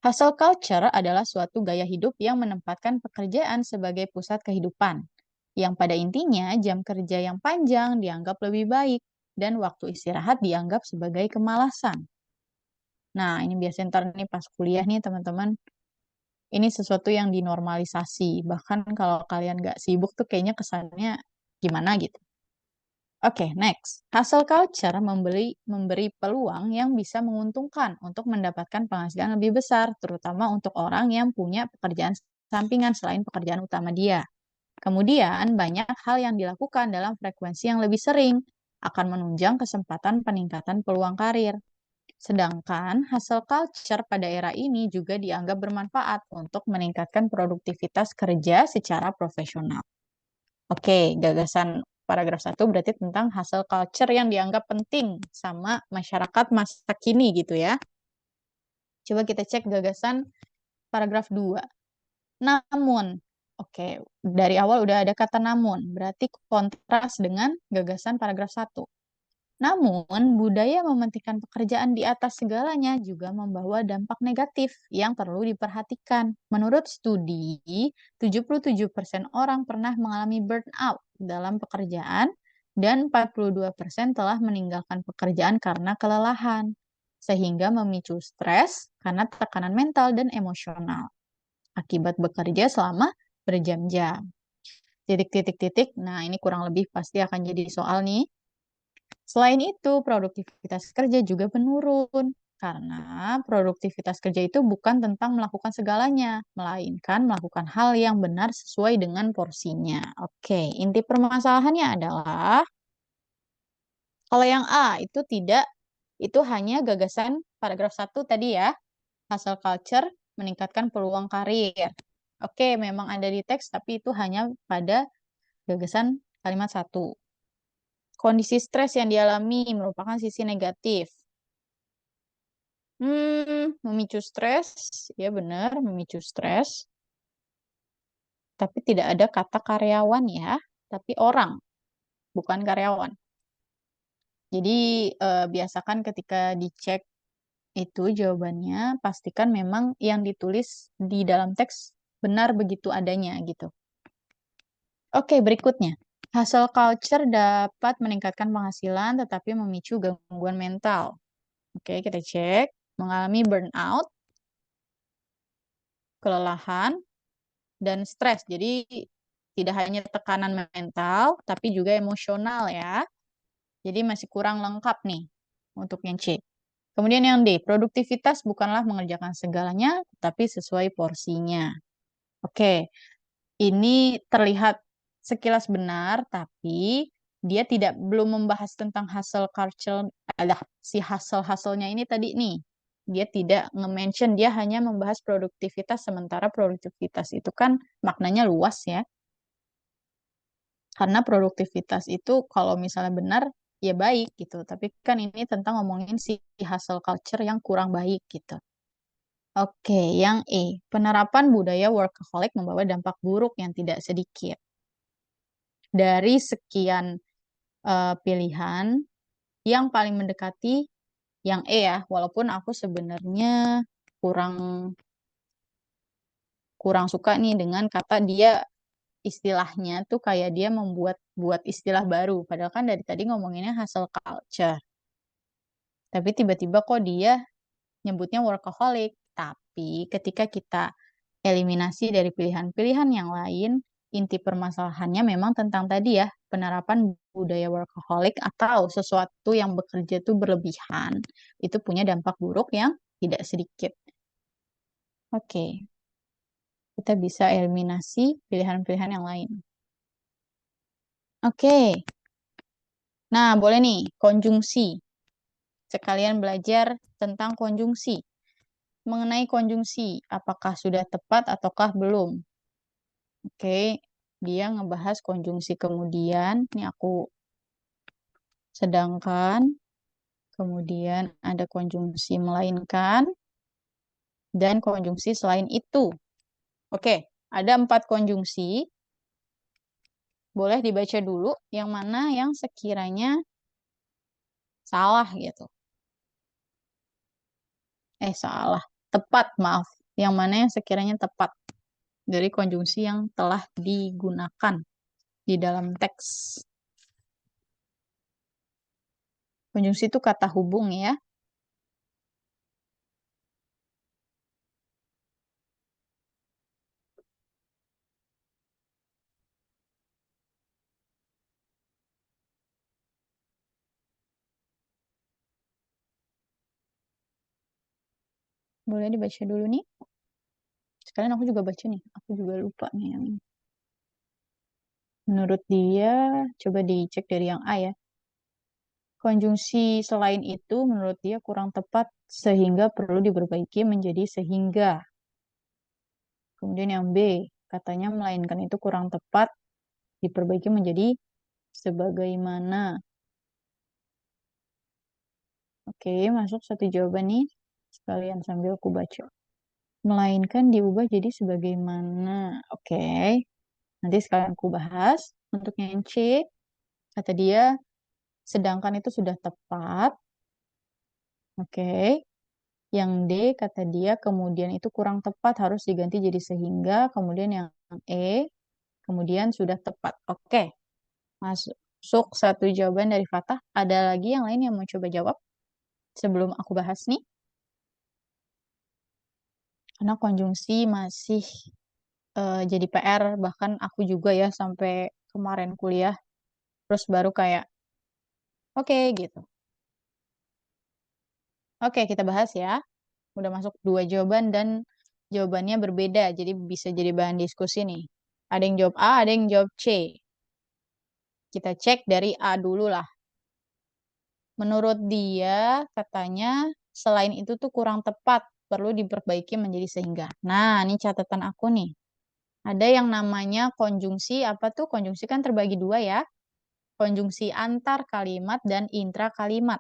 Hustle culture adalah suatu gaya hidup yang menempatkan pekerjaan sebagai pusat kehidupan, yang pada intinya jam kerja yang panjang dianggap lebih baik dan waktu istirahat dianggap sebagai kemalasan. Nah, ini biasanya ntar nih pas kuliah nih teman-teman, ini sesuatu yang dinormalisasi. Bahkan kalau kalian nggak sibuk tuh kayaknya kesannya gimana gitu. Oke, next. Hustle culture memberi peluang yang bisa menguntungkan untuk mendapatkan penghasilan lebih besar, terutama untuk orang yang punya pekerjaan sampingan selain pekerjaan utama dia. Kemudian, banyak hal yang dilakukan dalam frekuensi yang lebih sering akan menunjang kesempatan peningkatan peluang karir. Sedangkan hustle culture pada era ini juga dianggap bermanfaat untuk meningkatkan produktivitas kerja secara profesional. Oke, gagasan paragraf 1 berarti tentang hustle culture yang dianggap penting sama masyarakat masa kini gitu ya. Coba kita cek gagasan paragraf 2. Namun, oke, dari awal udah ada kata namun, berarti kontras dengan gagasan paragraf 1. Namun, budaya mementingkan pekerjaan di atas segalanya juga membawa dampak negatif yang perlu diperhatikan. Menurut studi, 77% orang pernah mengalami burnout dalam pekerjaan dan 42% telah meninggalkan pekerjaan karena kelelahan, sehingga memicu stres karena tekanan mental dan emosional akibat bekerja selama berjam-jam. titik-titik-titik. Nah, ini kurang lebih pasti akan jadi soal nih. Selain itu, produktivitas kerja juga menurun. Karena produktivitas kerja itu bukan tentang melakukan segalanya, melainkan melakukan hal yang benar sesuai dengan porsinya. Oke, inti permasalahannya adalah kalau yang A itu tidak, itu hanya gagasan paragraf 1 tadi ya, hustle culture meningkatkan peluang karir. Oke, memang ada di teks, tapi itu hanya pada gagasan kalimat 1. Kondisi stres yang dialami merupakan sisi negatif. Memicu stres, ya benar, memicu stres. Tapi tidak ada kata karyawan ya, tapi orang, bukan karyawan. Jadi biasakan ketika dicek itu jawabannya, pastikan memang yang ditulis di dalam teks benar begitu adanya gitu. Oke, berikutnya. Hustle culture dapat meningkatkan penghasilan tetapi memicu gangguan mental. Oke, kita cek. Mengalami burnout, kelelahan, dan stres. Jadi tidak hanya tekanan mental, tapi juga emosional ya. Jadi masih kurang lengkap nih untuk yang C. Kemudian yang D, produktivitas bukanlah mengerjakan segalanya, tapi sesuai porsinya. Oke, ini terlihat sekilas benar, tapi dia tidak belum membahas tentang hustle culture, ada si hustle-hustle-nya ini tadi nih. Dia tidak nge-mention, dia hanya membahas produktivitas, sementara produktivitas itu kan maknanya luas ya. Karena produktivitas itu kalau misalnya benar, ya baik gitu. Tapi kan ini tentang ngomongin si hustle culture yang kurang baik gitu. Oke, yang E. Penerapan budaya workaholic membawa dampak buruk yang tidak sedikit. Dari sekian pilihan, yang paling mendekati yang E ya, walaupun aku sebenarnya kurang kurang suka nih dengan kata dia istilahnya tuh kayak dia membuat buat istilah baru. Padahal kan dari tadi ngomonginnya hustle culture. Tapi tiba-tiba kok dia nyebutnya workaholic. Tapi ketika kita eliminasi dari pilihan-pilihan yang lain, inti permasalahannya memang tentang tadi ya, penerapan budaya workaholic atau sesuatu yang bekerja itu berlebihan, itu punya dampak buruk yang tidak sedikit. Oke, kita bisa eliminasi pilihan-pilihan yang lain. Oke, nah boleh nih, konjungsi. Sekalian belajar tentang konjungsi. Mengenai konjungsi, apakah sudah tepat ataukah belum? Oke, dia ngebahas konjungsi kemudian. Ini aku sedangkan, kemudian ada konjungsi melainkan, dan konjungsi selain itu. Oke, ada 4 konjungsi. Boleh dibaca dulu yang mana yang sekiranya salah gitu. Salah. Tepat, maaf. Yang mana yang sekiranya tepat dari konjungsi yang telah digunakan di dalam teks. Konjungsi itu kata hubung ya. Boleh dibaca dulu nih. Sekalian aku juga baca nih. Aku juga lupa nih yang ini. Menurut dia, coba dicek dari yang A ya. Konjungsi selain itu menurut dia kurang tepat sehingga perlu diperbaiki menjadi sehingga. Kemudian yang B, katanya melainkan itu kurang tepat diperbaiki menjadi sebagaimana. Oke, masuk satu jawaban nih. Sekalian sambil aku baca. Melainkan diubah jadi sebagaimana. Oke, nanti sekalian aku bahas. Untuk yang C, kata dia, sedangkan itu sudah tepat. Oke. Yang D, kata dia, kemudian itu kurang tepat, harus diganti jadi sehingga. Kemudian yang E, kemudian sudah tepat. Oke. Masuk satu jawaban dari Fatah. Ada lagi yang lain yang mau coba jawab sebelum aku bahas nih? Karena konjungsi masih jadi PR, bahkan aku juga ya sampai kemarin kuliah, terus baru kayak, oke gitu. Oke, kita bahas ya. Udah masuk dua jawaban dan jawabannya berbeda, jadi bisa jadi bahan diskusi nih. Ada yang jawab A, ada yang jawab C. Kita cek dari A dulu lah. Menurut dia, katanya selain itu tuh kurang tepat, perlu diperbaiki menjadi sehingga. Nah, ini catatan aku nih. Ada yang namanya konjungsi, apa tuh? Konjungsi kan terbagi dua ya. Konjungsi antar kalimat dan intra kalimat.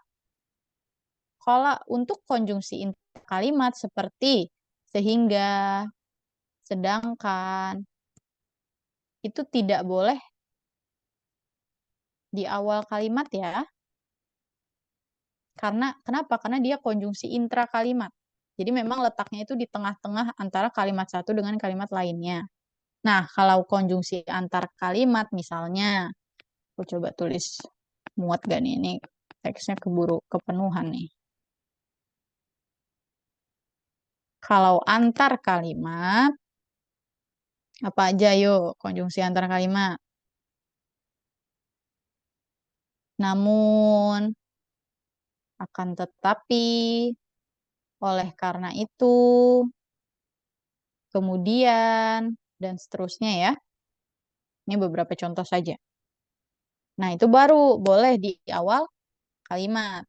Kalau untuk konjungsi intra kalimat seperti sehingga, sedangkan, itu tidak boleh di awal kalimat ya. Karena kenapa? Karena dia konjungsi intra kalimat. Jadi memang letaknya itu di tengah-tengah antara kalimat satu dengan kalimat lainnya. Nah, kalau konjungsi antar kalimat misalnya, aku coba tulis muat gak nih? Ini teksnya keburu kepenuhan nih. Kalau antar kalimat, apa aja yuk konjungsi antar kalimat? Namun, akan tetapi, oleh karena itu, kemudian, dan seterusnya ya. Ini beberapa contoh saja. Nah, itu baru boleh di awal kalimat.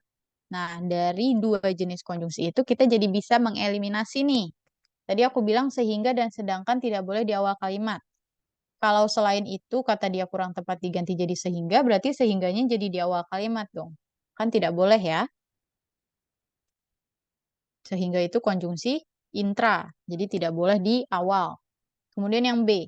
Nah, dari dua jenis konjungsi itu kita jadi bisa mengeliminasi nih. Tadi aku bilang sehingga dan sedangkan tidak boleh di awal kalimat. Kalau selain itu kata dia kurang tepat diganti jadi sehingga, berarti sehingganya jadi di awal kalimat dong. Kan tidak boleh ya. Sehingga itu konjungsi intra, jadi tidak boleh di awal. Kemudian yang B,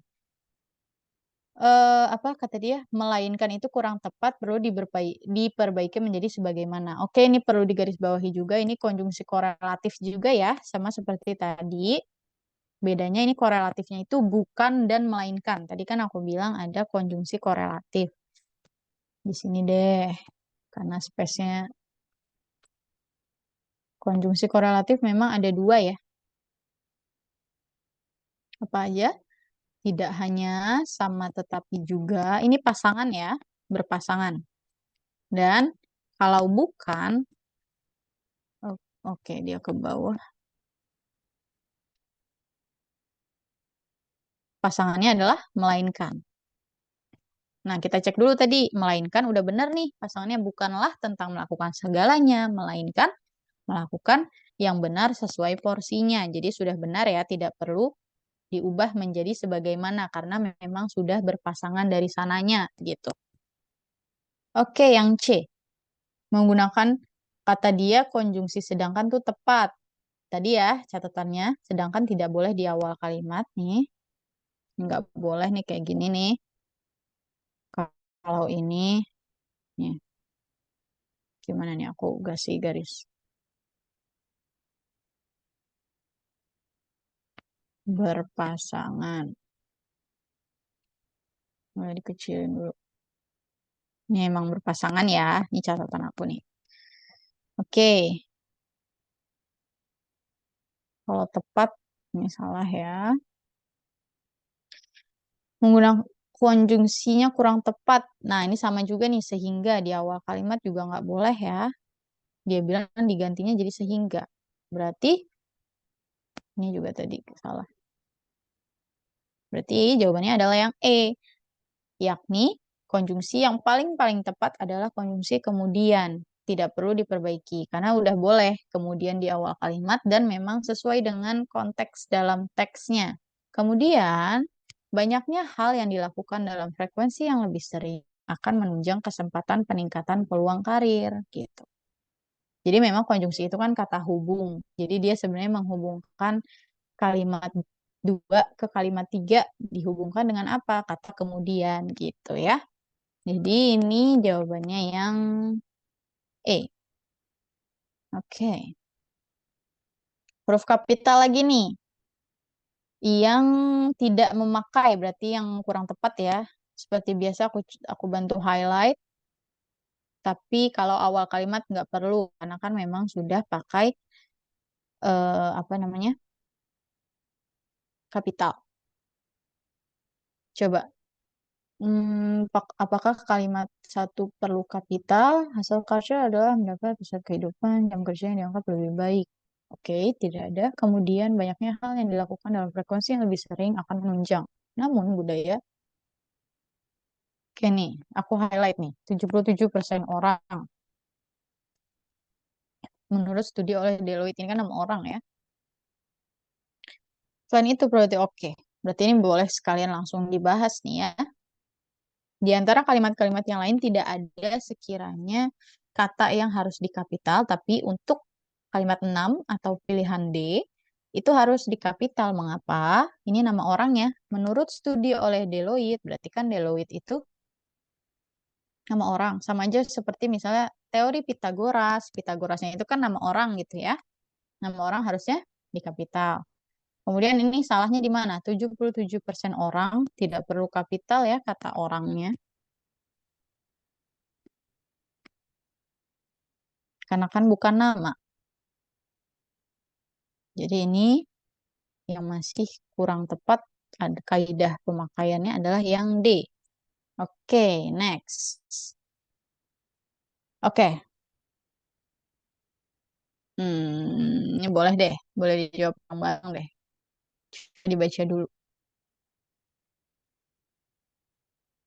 apa kata dia? Melainkan itu kurang tepat, perlu diperbaiki menjadi sebagaimana. Oke, ini perlu digarisbawahi juga. Ini konjungsi korelatif juga ya, sama seperti tadi. Bedanya ini korelatifnya itu bukan dan melainkan. Tadi kan aku bilang ada konjungsi korelatif. Di sini deh, karena space-nya konjungsi korelatif memang ada dua ya. Apa aja? Tidak hanya sama tetapi juga. Ini pasangan ya, berpasangan. Dan kalau bukan, oke dia ke bawah. Pasangannya adalah melainkan. Nah, kita cek dulu tadi, melainkan udah benar nih, pasangannya bukanlah tentang melakukan segalanya, melainkan melakukan yang benar sesuai porsinya. Jadi sudah benar ya, tidak perlu diubah menjadi sebagaimana karena memang sudah berpasangan dari sananya gitu. Oke, yang C. Menggunakan kata dia konjungsi sedangkan tuh tepat. Tadi ya catatannya, sedangkan tidak boleh di awal kalimat nih. Nggak boleh nih kayak gini nih. Kalau ini, nih, gimana nih aku kasih garis. Berpasangan. Mulai dikecilin dulu. Ini emang berpasangan ya. Ini catatan aku nih. Oke. Kalau tepat, ini salah ya. Menggunakan konjungsinya kurang tepat. Nah, ini sama juga nih, sehingga di awal kalimat juga nggak boleh ya. Dia bilang digantinya jadi sehingga. Berarti, ini juga tadi salah. Berarti jawabannya adalah yang E. Yakni, konjungsi yang paling-paling tepat adalah konjungsi kemudian. Tidak perlu diperbaiki, karena udah boleh kemudian di awal kalimat dan memang sesuai dengan konteks dalam teksnya. Kemudian, banyaknya hal yang dilakukan dalam frekuensi yang lebih sering akan menunjang kesempatan peningkatan peluang karir gitu. Jadi memang konjungsi itu kan kata hubung. Jadi dia sebenarnya menghubungkan kalimat dua ke kalimat tiga dihubungkan dengan apa? Kata kemudian gitu ya. Jadi ini jawabannya yang E. Oke. Huruf kapital lagi nih. Yang tidak memakai berarti yang kurang tepat ya. Seperti biasa aku bantu highlight. Tapi kalau awal kalimat nggak perlu karena kan memang sudah pakai apa namanya kapital. Coba, apakah kalimat satu perlu kapital? Hasil kerja adalah mendapat pusat kehidupan, jam kerja yang dianggap lebih baik. Oke, tidak ada. Kemudian banyaknya hal yang dilakukan dalam frekuensi yang lebih sering akan menunjang. Namun budaya, oke nih, aku highlight nih, 77% orang menurut studi oleh Deloitte, ini kan 6 orang ya. Selain itu berarti oke. Berarti ini boleh sekalian langsung dibahas nih ya. Di antara kalimat-kalimat yang lain tidak ada sekiranya kata yang harus dikapital, tapi untuk kalimat 6 atau pilihan D itu harus dikapital. Mengapa? Ini nama orangnya. Menurut studi oleh Deloitte, berarti kan Deloitte itu nama orang. Sama aja seperti misalnya teori Pitagoras. Pitagorasnya itu kan nama orang gitu ya. Nama orang harusnya dikapital. Kemudian ini salahnya di mana? 77% orang tidak perlu kapital ya kata orangnya. Karena kan bukan nama. Jadi ini yang masih kurang tepat, ada kaidah pemakaiannya adalah yang D. Oke, next. Oke, ini boleh deh, boleh dijawab bareng deh. Dibaca dulu.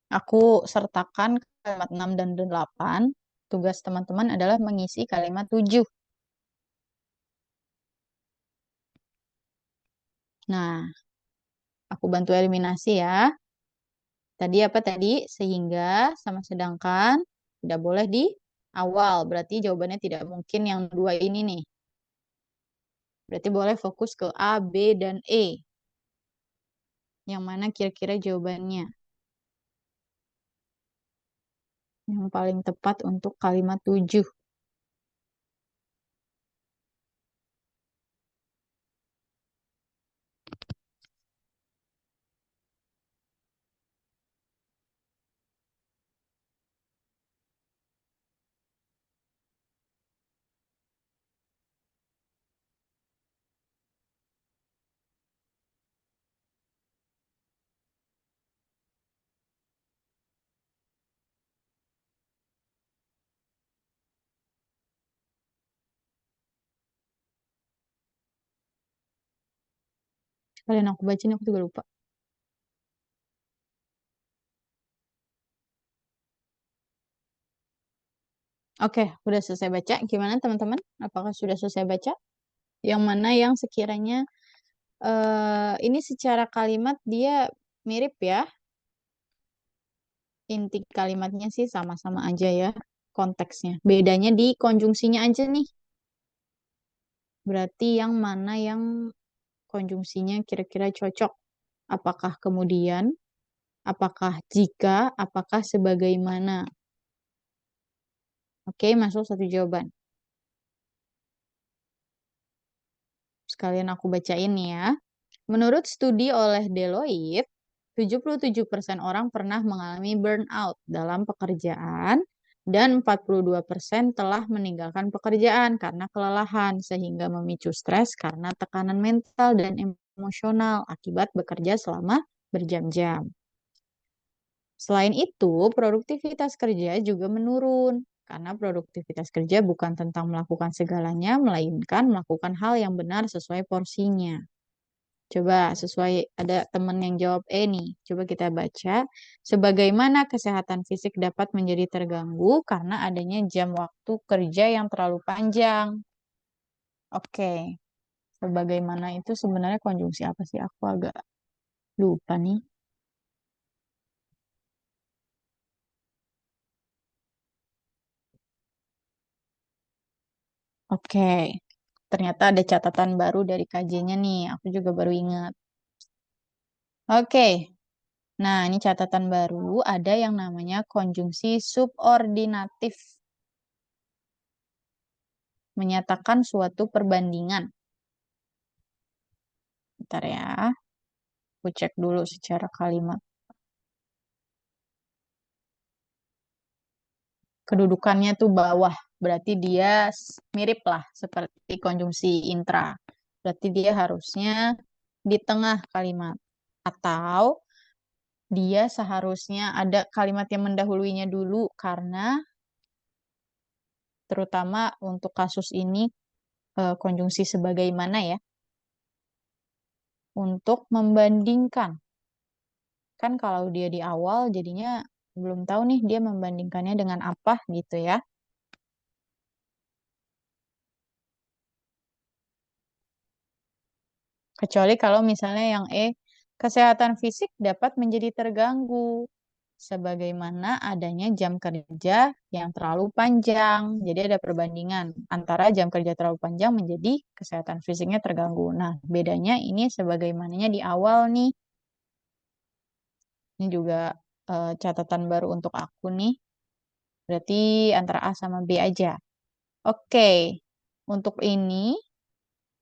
Aku sertakan kalimat 6 dan 8. Tugas teman-teman adalah mengisi kalimat 7. Nah, aku bantu eliminasi ya. Tadi apa tadi? Sehingga sama sedangkan tidak boleh di awal. Berarti jawabannya tidak mungkin yang dua ini nih. Berarti boleh fokus ke A, B, dan E. Yang mana kira-kira jawabannya? Yang paling tepat untuk kalimat 7. Kalian aku bacain, aku juga lupa. Oke, udah selesai baca. Gimana teman-teman? Apakah sudah selesai baca? Yang mana yang sekiranya ini secara kalimat dia mirip ya. Inti kalimatnya sih sama-sama aja ya konteksnya. Bedanya di konjungsinya aja nih. Berarti yang mana yang konjungsinya kira-kira cocok? Apakah kemudian, apakah jika, apakah sebagaimana? Oke, masuk satu jawaban. Sekalian aku bacain nih ya. Menurut studi oleh Deloitte, 77% orang pernah mengalami burnout dalam pekerjaan dan 42% telah meninggalkan pekerjaan karena kelelahan sehingga memicu stres karena tekanan mental dan emosional akibat bekerja selama berjam-jam. Selain itu, produktivitas kerja juga menurun karena produktivitas kerja bukan tentang melakukan segalanya, melainkan melakukan hal yang benar sesuai porsinya. Coba sesuai ada teman yang jawab E nih. Coba kita baca. Sebagaimana kesehatan fisik dapat menjadi terganggu karena adanya jam waktu kerja yang terlalu panjang. Oke. Sebagaimana itu sebenarnya konjungsi apa sih? Aku agak lupa nih. Oke. Ternyata ada catatan baru dari KJ-nya nih. Aku juga baru ingat. Oke. Nah, ini catatan baru. Ada yang namanya konjungsi subordinatif. Menyatakan suatu perbandingan. Bentar ya. Aku cek dulu secara kalimat. Kedudukannya tuh bawah. Berarti dia mirip lah seperti konjungsi intra. Berarti dia harusnya di tengah kalimat. Atau dia seharusnya ada kalimat yang mendahuluinya dulu karena terutama untuk kasus ini konjungsi sebagaimana ya, untuk membandingkan. Kan kalau dia di awal jadinya belum tahu nih dia membandingkannya dengan apa gitu ya. Kecuali kalau misalnya yang kesehatan fisik dapat menjadi terganggu sebagaimana adanya jam kerja yang terlalu panjang. Jadi ada perbandingan antara jam kerja terlalu panjang menjadi kesehatan fisiknya terganggu. Nah, bedanya ini sebagaimananya di awal nih. Ini juga catatan baru untuk aku nih. Berarti antara A sama B aja. Oke. Untuk ini,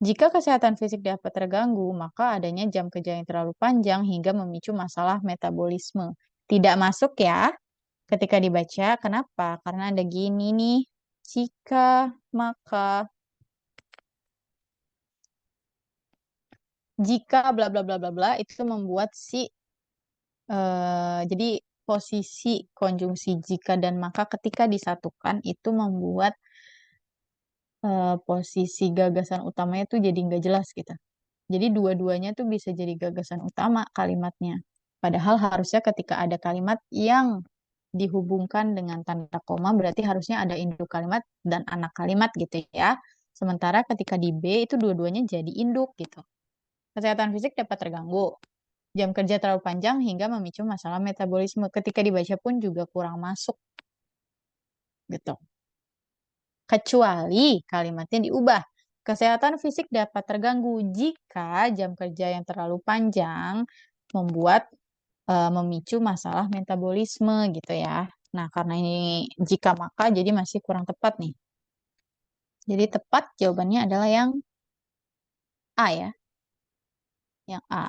jika kesehatan fisik dapat terganggu, maka adanya jam kerja yang terlalu panjang hingga memicu masalah metabolisme. Tidak masuk ya ketika dibaca. Kenapa? Karena ada gini nih. Jika, maka, jika bla bla bla bla bla itu membuat si jadi posisi konjungsi jika dan maka ketika disatukan itu membuat posisi gagasan utamanya tuh jadi nggak jelas gitu. Jadi dua-duanya tuh bisa jadi gagasan utama kalimatnya. Padahal harusnya ketika ada kalimat yang dihubungkan dengan tanda koma berarti harusnya ada induk kalimat dan anak kalimat gitu ya. Sementara ketika di B itu dua-duanya jadi induk gitu. Kesehatan fisik dapat terganggu. Jam kerja terlalu panjang hingga memicu masalah metabolisme. Ketika dibaca pun juga kurang masuk gitu. Kecuali kalimatnya diubah. Kesehatan fisik dapat terganggu jika jam kerja yang terlalu panjang membuat memicu masalah metabolisme gitu ya. Nah, karena ini jika maka jadi masih kurang tepat nih. Jadi tepat jawabannya adalah yang A ya, yang A.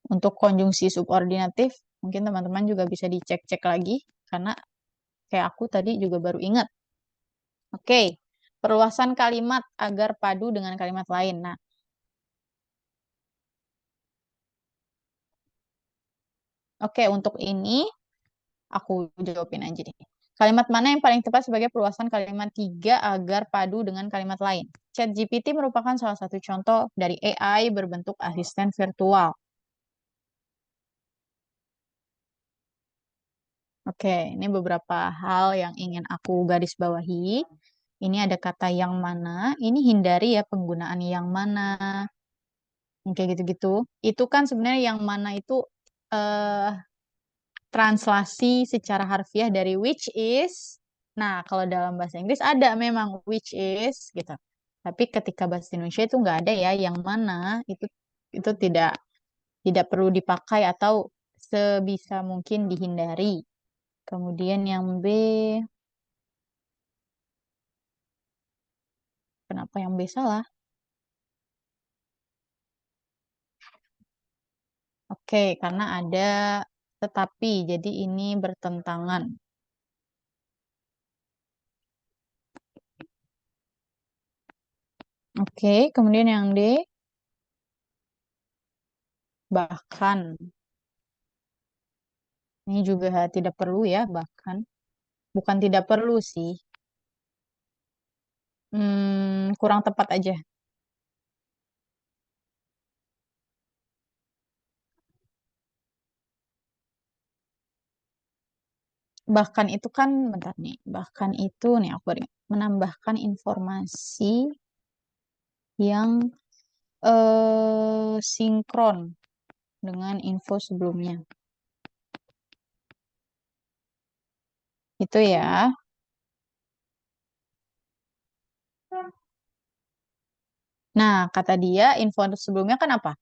Untuk konjungsi subordinatif, mungkin teman-teman juga bisa dicek-cek lagi karena kayak aku tadi juga baru ingat. Oke, perluasan kalimat agar padu dengan kalimat lain. Nah, oke, untuk ini aku jawabin aja deh. Kalimat mana yang paling tepat sebagai perluasan kalimat tiga agar padu dengan kalimat lain? ChatGPT merupakan salah satu contoh dari AI berbentuk asisten virtual. Oke, ini beberapa hal yang ingin aku garis bawahi. Ini ada kata yang mana, ini hindari ya penggunaan yang mana, yang kayak gitu-gitu. Itu kan sebenarnya yang mana itu eh, translasi secara harfiah dari which is. Nah, kalau dalam bahasa Inggris ada memang which is gitu. Tapi ketika bahasa Indonesia itu nggak ada ya yang mana itu tidak perlu dipakai atau sebisa mungkin dihindari. Kemudian yang B, kenapa yang B salah? Oke, karena ada tetapi, jadi ini bertentangan. Oke, kemudian yang D, bahkan. Ini juga tidak perlu ya, bahkan. Bukan tidak perlu sih. Kurang tepat aja. Bahkan itu kan, bentar nih. Bahkan itu nih aku baru ingat. Menambahkan informasi yang sinkron dengan info sebelumnya. Itu ya. Nah, kata dia, info sebelumnya kan apa?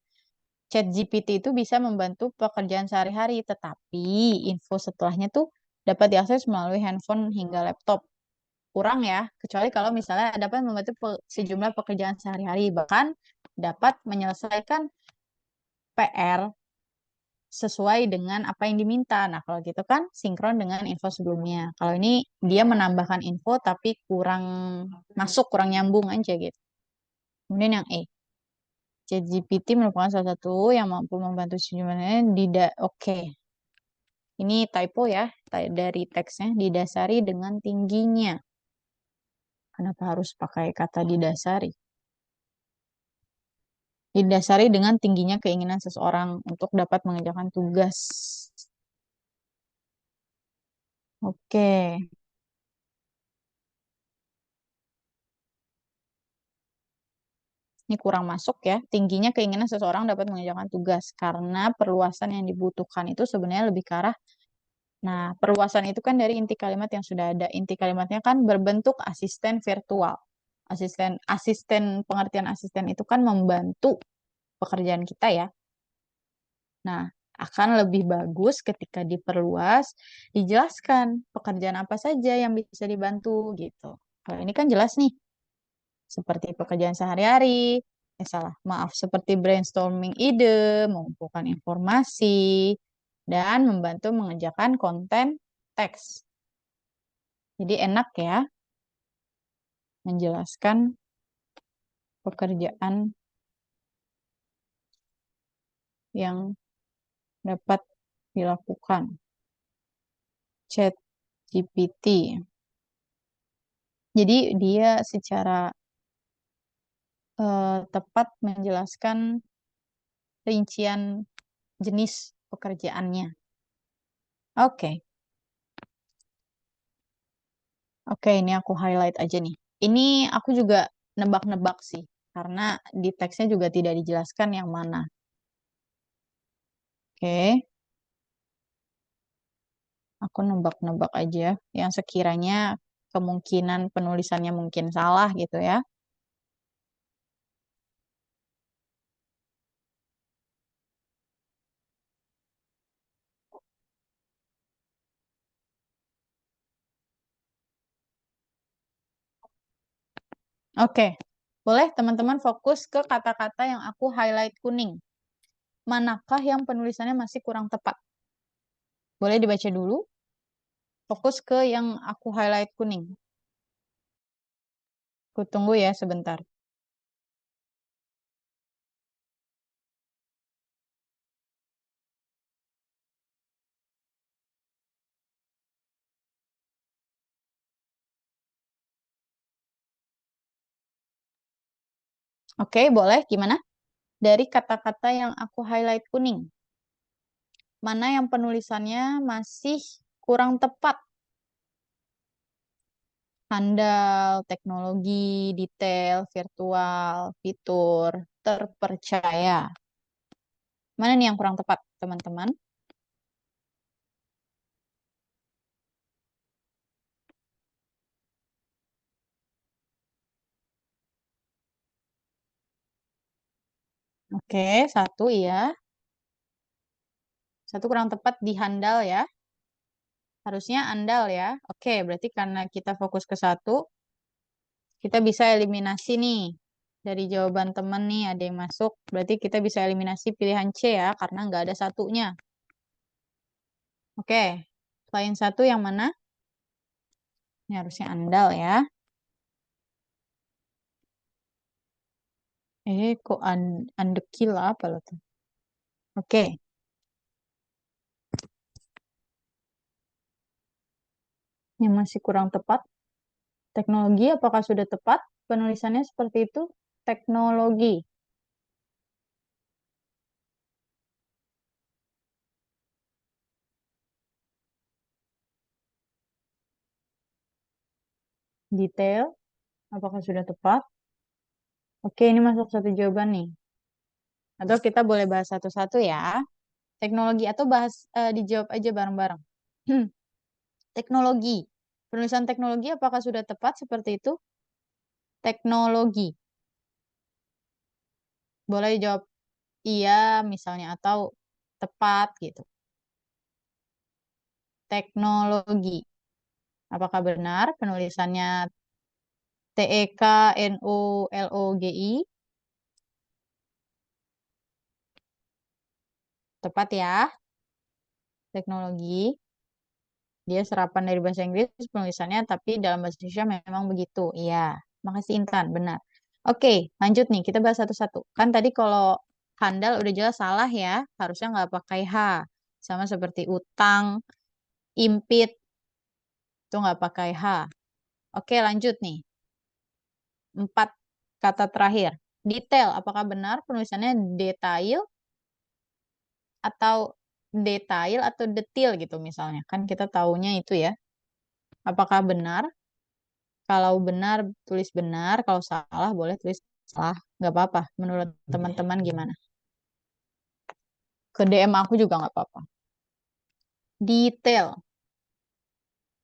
ChatGPT itu bisa membantu pekerjaan sehari-hari, tetapi info setelahnya tuh dapat diakses melalui handphone hingga laptop. Kurang ya, kecuali kalau misalnya dapat membantu sejumlah pekerjaan sehari-hari, bahkan dapat menyelesaikan PR sesuai dengan apa yang diminta. Nah, kalau gitu kan sinkron dengan info sebelumnya. Kalau ini dia menambahkan info tapi kurang masuk, kurang nyambung aja gitu. Kemudian yang E. ChatGPT merupakan salah satu yang mampu membantu sejumlahnya tidak oke. Ini typo ya, dari teksnya didasari dengan tingginya. Kenapa harus pakai kata didasari? Didasari dengan tingginya keinginan seseorang untuk dapat mengerjakan tugas. Oke, ini kurang masuk ya. Tingginya keinginan seseorang dapat mengerjakan tugas karena perluasan yang dibutuhkan itu sebenarnya lebih ke arah. Nah, perluasan itu kan dari inti kalimat yang sudah ada. Inti kalimatnya kan berbentuk asisten virtual. Asisten pengertian asisten itu kan membantu pekerjaan kita ya. Nah, akan lebih bagus ketika diperluas, dijelaskan pekerjaan apa saja yang bisa dibantu gitu. Kalau ini kan jelas nih, seperti pekerjaan sehari-hari, salah, maaf, seperti brainstorming ide, mengumpulkan informasi, dan membantu mengerjakan konten teks. Jadi enak ya menjelaskan pekerjaan yang dapat dilakukan. Chat GPT. Jadi dia secara tepat menjelaskan rincian jenis pekerjaannya. Oke, oke, ini aku highlight aja nih. Ini aku juga nebak-nebak sih, karena di teksnya juga tidak dijelaskan yang mana. Oke, aku nebak-nebak aja yang sekiranya kemungkinan penulisannya mungkin salah gitu ya. Oke, boleh teman-teman fokus ke kata-kata yang aku highlight kuning. Manakah yang penulisannya masih kurang tepat? Boleh dibaca dulu. Fokus ke yang aku highlight kuning. Aku tunggu ya sebentar. Oke, boleh. Gimana? Dari kata-kata yang aku highlight kuning. Mana yang penulisannya masih kurang tepat? Handal, teknologi, detail, virtual, fitur, terpercaya. Mana nih yang kurang tepat, teman-teman? Oke, satu iya. Satu kurang tepat di handal ya. Harusnya andal ya. Oke, berarti karena kita fokus ke satu, kita bisa eliminasi nih. Dari jawaban teman nih ada yang masuk. Berarti kita bisa eliminasi pilihan C ya, karena nggak ada satunya. Oke, selain satu yang mana? Ini harusnya andal ya. Kok andekil apa loh tuh? Oke, yang masih kurang tepat. Teknologi apakah sudah tepat? Penulisannya seperti itu. Teknologi. Detail. Apakah sudah tepat? Oke, ini masuk satu jawaban nih. Atau kita boleh bahas satu-satu ya. Teknologi atau bahas dijawab aja bareng-bareng. Hmm, teknologi. Penulisan teknologi apakah sudah tepat seperti itu? Teknologi. Boleh jawab iya misalnya atau tepat gitu. Teknologi. Apakah benar penulisannya TEKNOLOGI? Tepat ya. Teknologi. Dia serapan dari bahasa Inggris penulisannya, tapi dalam bahasa Indonesia memang begitu. Iya, makasih Intan, benar. Oke, lanjut nih, kita bahas satu-satu. Kan tadi kalau handal udah jelas salah ya, harusnya nggak pakai H. Sama seperti utang, impit, itu nggak pakai H. Oke, lanjut nih. 4 kata terakhir. Detail, apakah benar penulisannya detail atau detail atau detail gitu misalnya. Kan kita taunya itu ya. Apakah benar? Kalau benar, tulis benar. Kalau salah, boleh tulis salah. Nggak apa-apa. Menurut teman-teman gimana? Ke DM aku juga nggak apa-apa. Detail.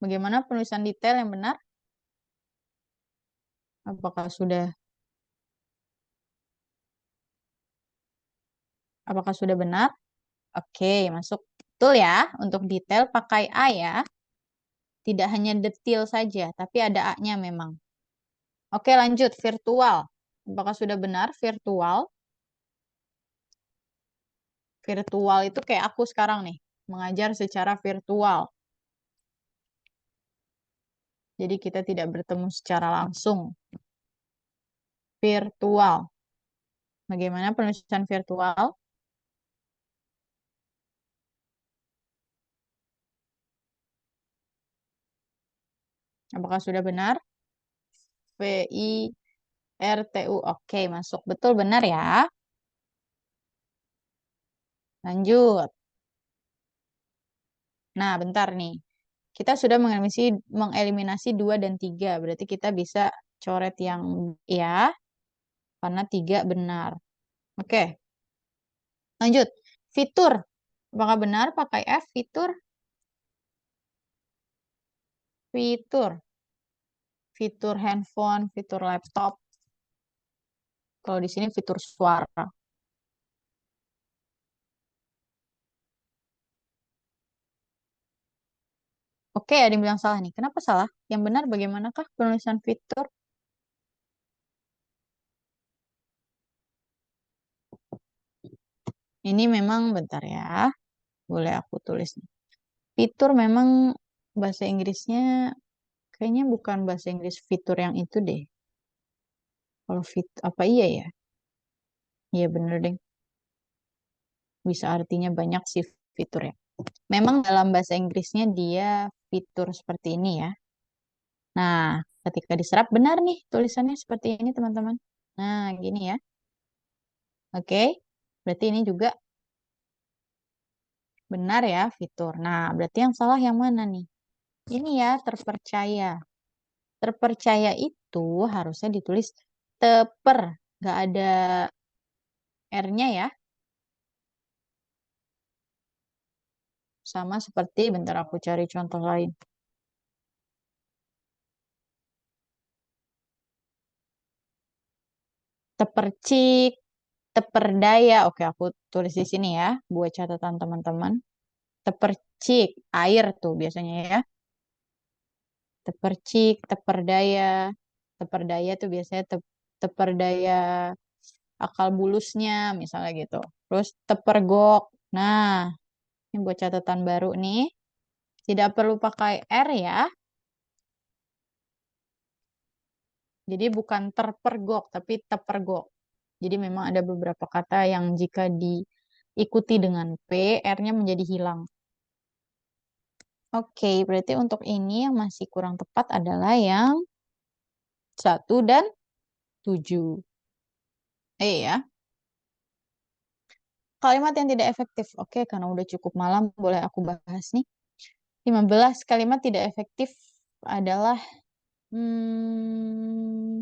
Bagaimana penulisan detail yang benar? Apakah sudah benar? Oke, masuk. Betul ya. Untuk detail pakai A ya. Tidak hanya detail saja, tapi ada A-nya memang. Oke, lanjut. Virtual. Apakah sudah benar virtual? Virtual itu kayak aku sekarang nih. Mengajar secara virtual. Jadi kita tidak bertemu secara langsung. Virtual. Bagaimana penulisan virtual? Apakah sudah benar? VIRTU. Oke, masuk. Betul benar ya. Lanjut. Nah, bentar nih. Kita sudah mengeliminasi 2 dan 3. Berarti kita bisa coret yang ya, karena 3 benar. Oke, lanjut. Fitur. Apakah benar pakai F, fitur? Fitur. Fitur handphone, fitur laptop. Kalau di sini fitur suara. Oke, ada yang bilang salah nih. Kenapa salah? Yang benar bagaimanakah penulisan fitur? Ini memang bentar ya. Boleh aku tulis nih. Fitur memang bahasa Inggrisnya kayaknya bukan bahasa Inggris fitur yang itu deh. Kalau fit apa iya ya? Iya bener deh. Bisa artinya banyak sih fitur ya. Memang dalam bahasa Inggrisnya dia fitur seperti ini ya. Nah, ketika diserap benar nih tulisannya seperti ini teman-teman. Nah, gini ya. Oke. Berarti ini juga benar ya fitur. Nah, berarti yang salah yang mana nih? Ini ya terpercaya. Terpercaya itu harusnya ditulis teper. Nggak ada R-nya ya. Sama seperti, bentar aku cari contoh lain. Tepercik, teperdaya. Oke, aku tulis di sini ya, buat catatan teman-teman. Tepercik, air tuh biasanya ya. Tepercik, teperdaya. Teperdaya tuh biasanya teperdaya akal bulusnya, misalnya gitu. Terus tepergok. Nah, ini buat catatan baru nih. Tidak perlu pakai R ya. Jadi bukan terpergok, tapi tepergok. Jadi memang ada beberapa kata yang jika diikuti dengan P, R-nya menjadi hilang. Oke, berarti untuk ini yang masih kurang tepat adalah yang 1 dan 7. Ya. Kalimat yang tidak efektif. Oke, karena udah cukup malam, boleh aku bahas nih. 15 kalimat tidak efektif adalah hmm,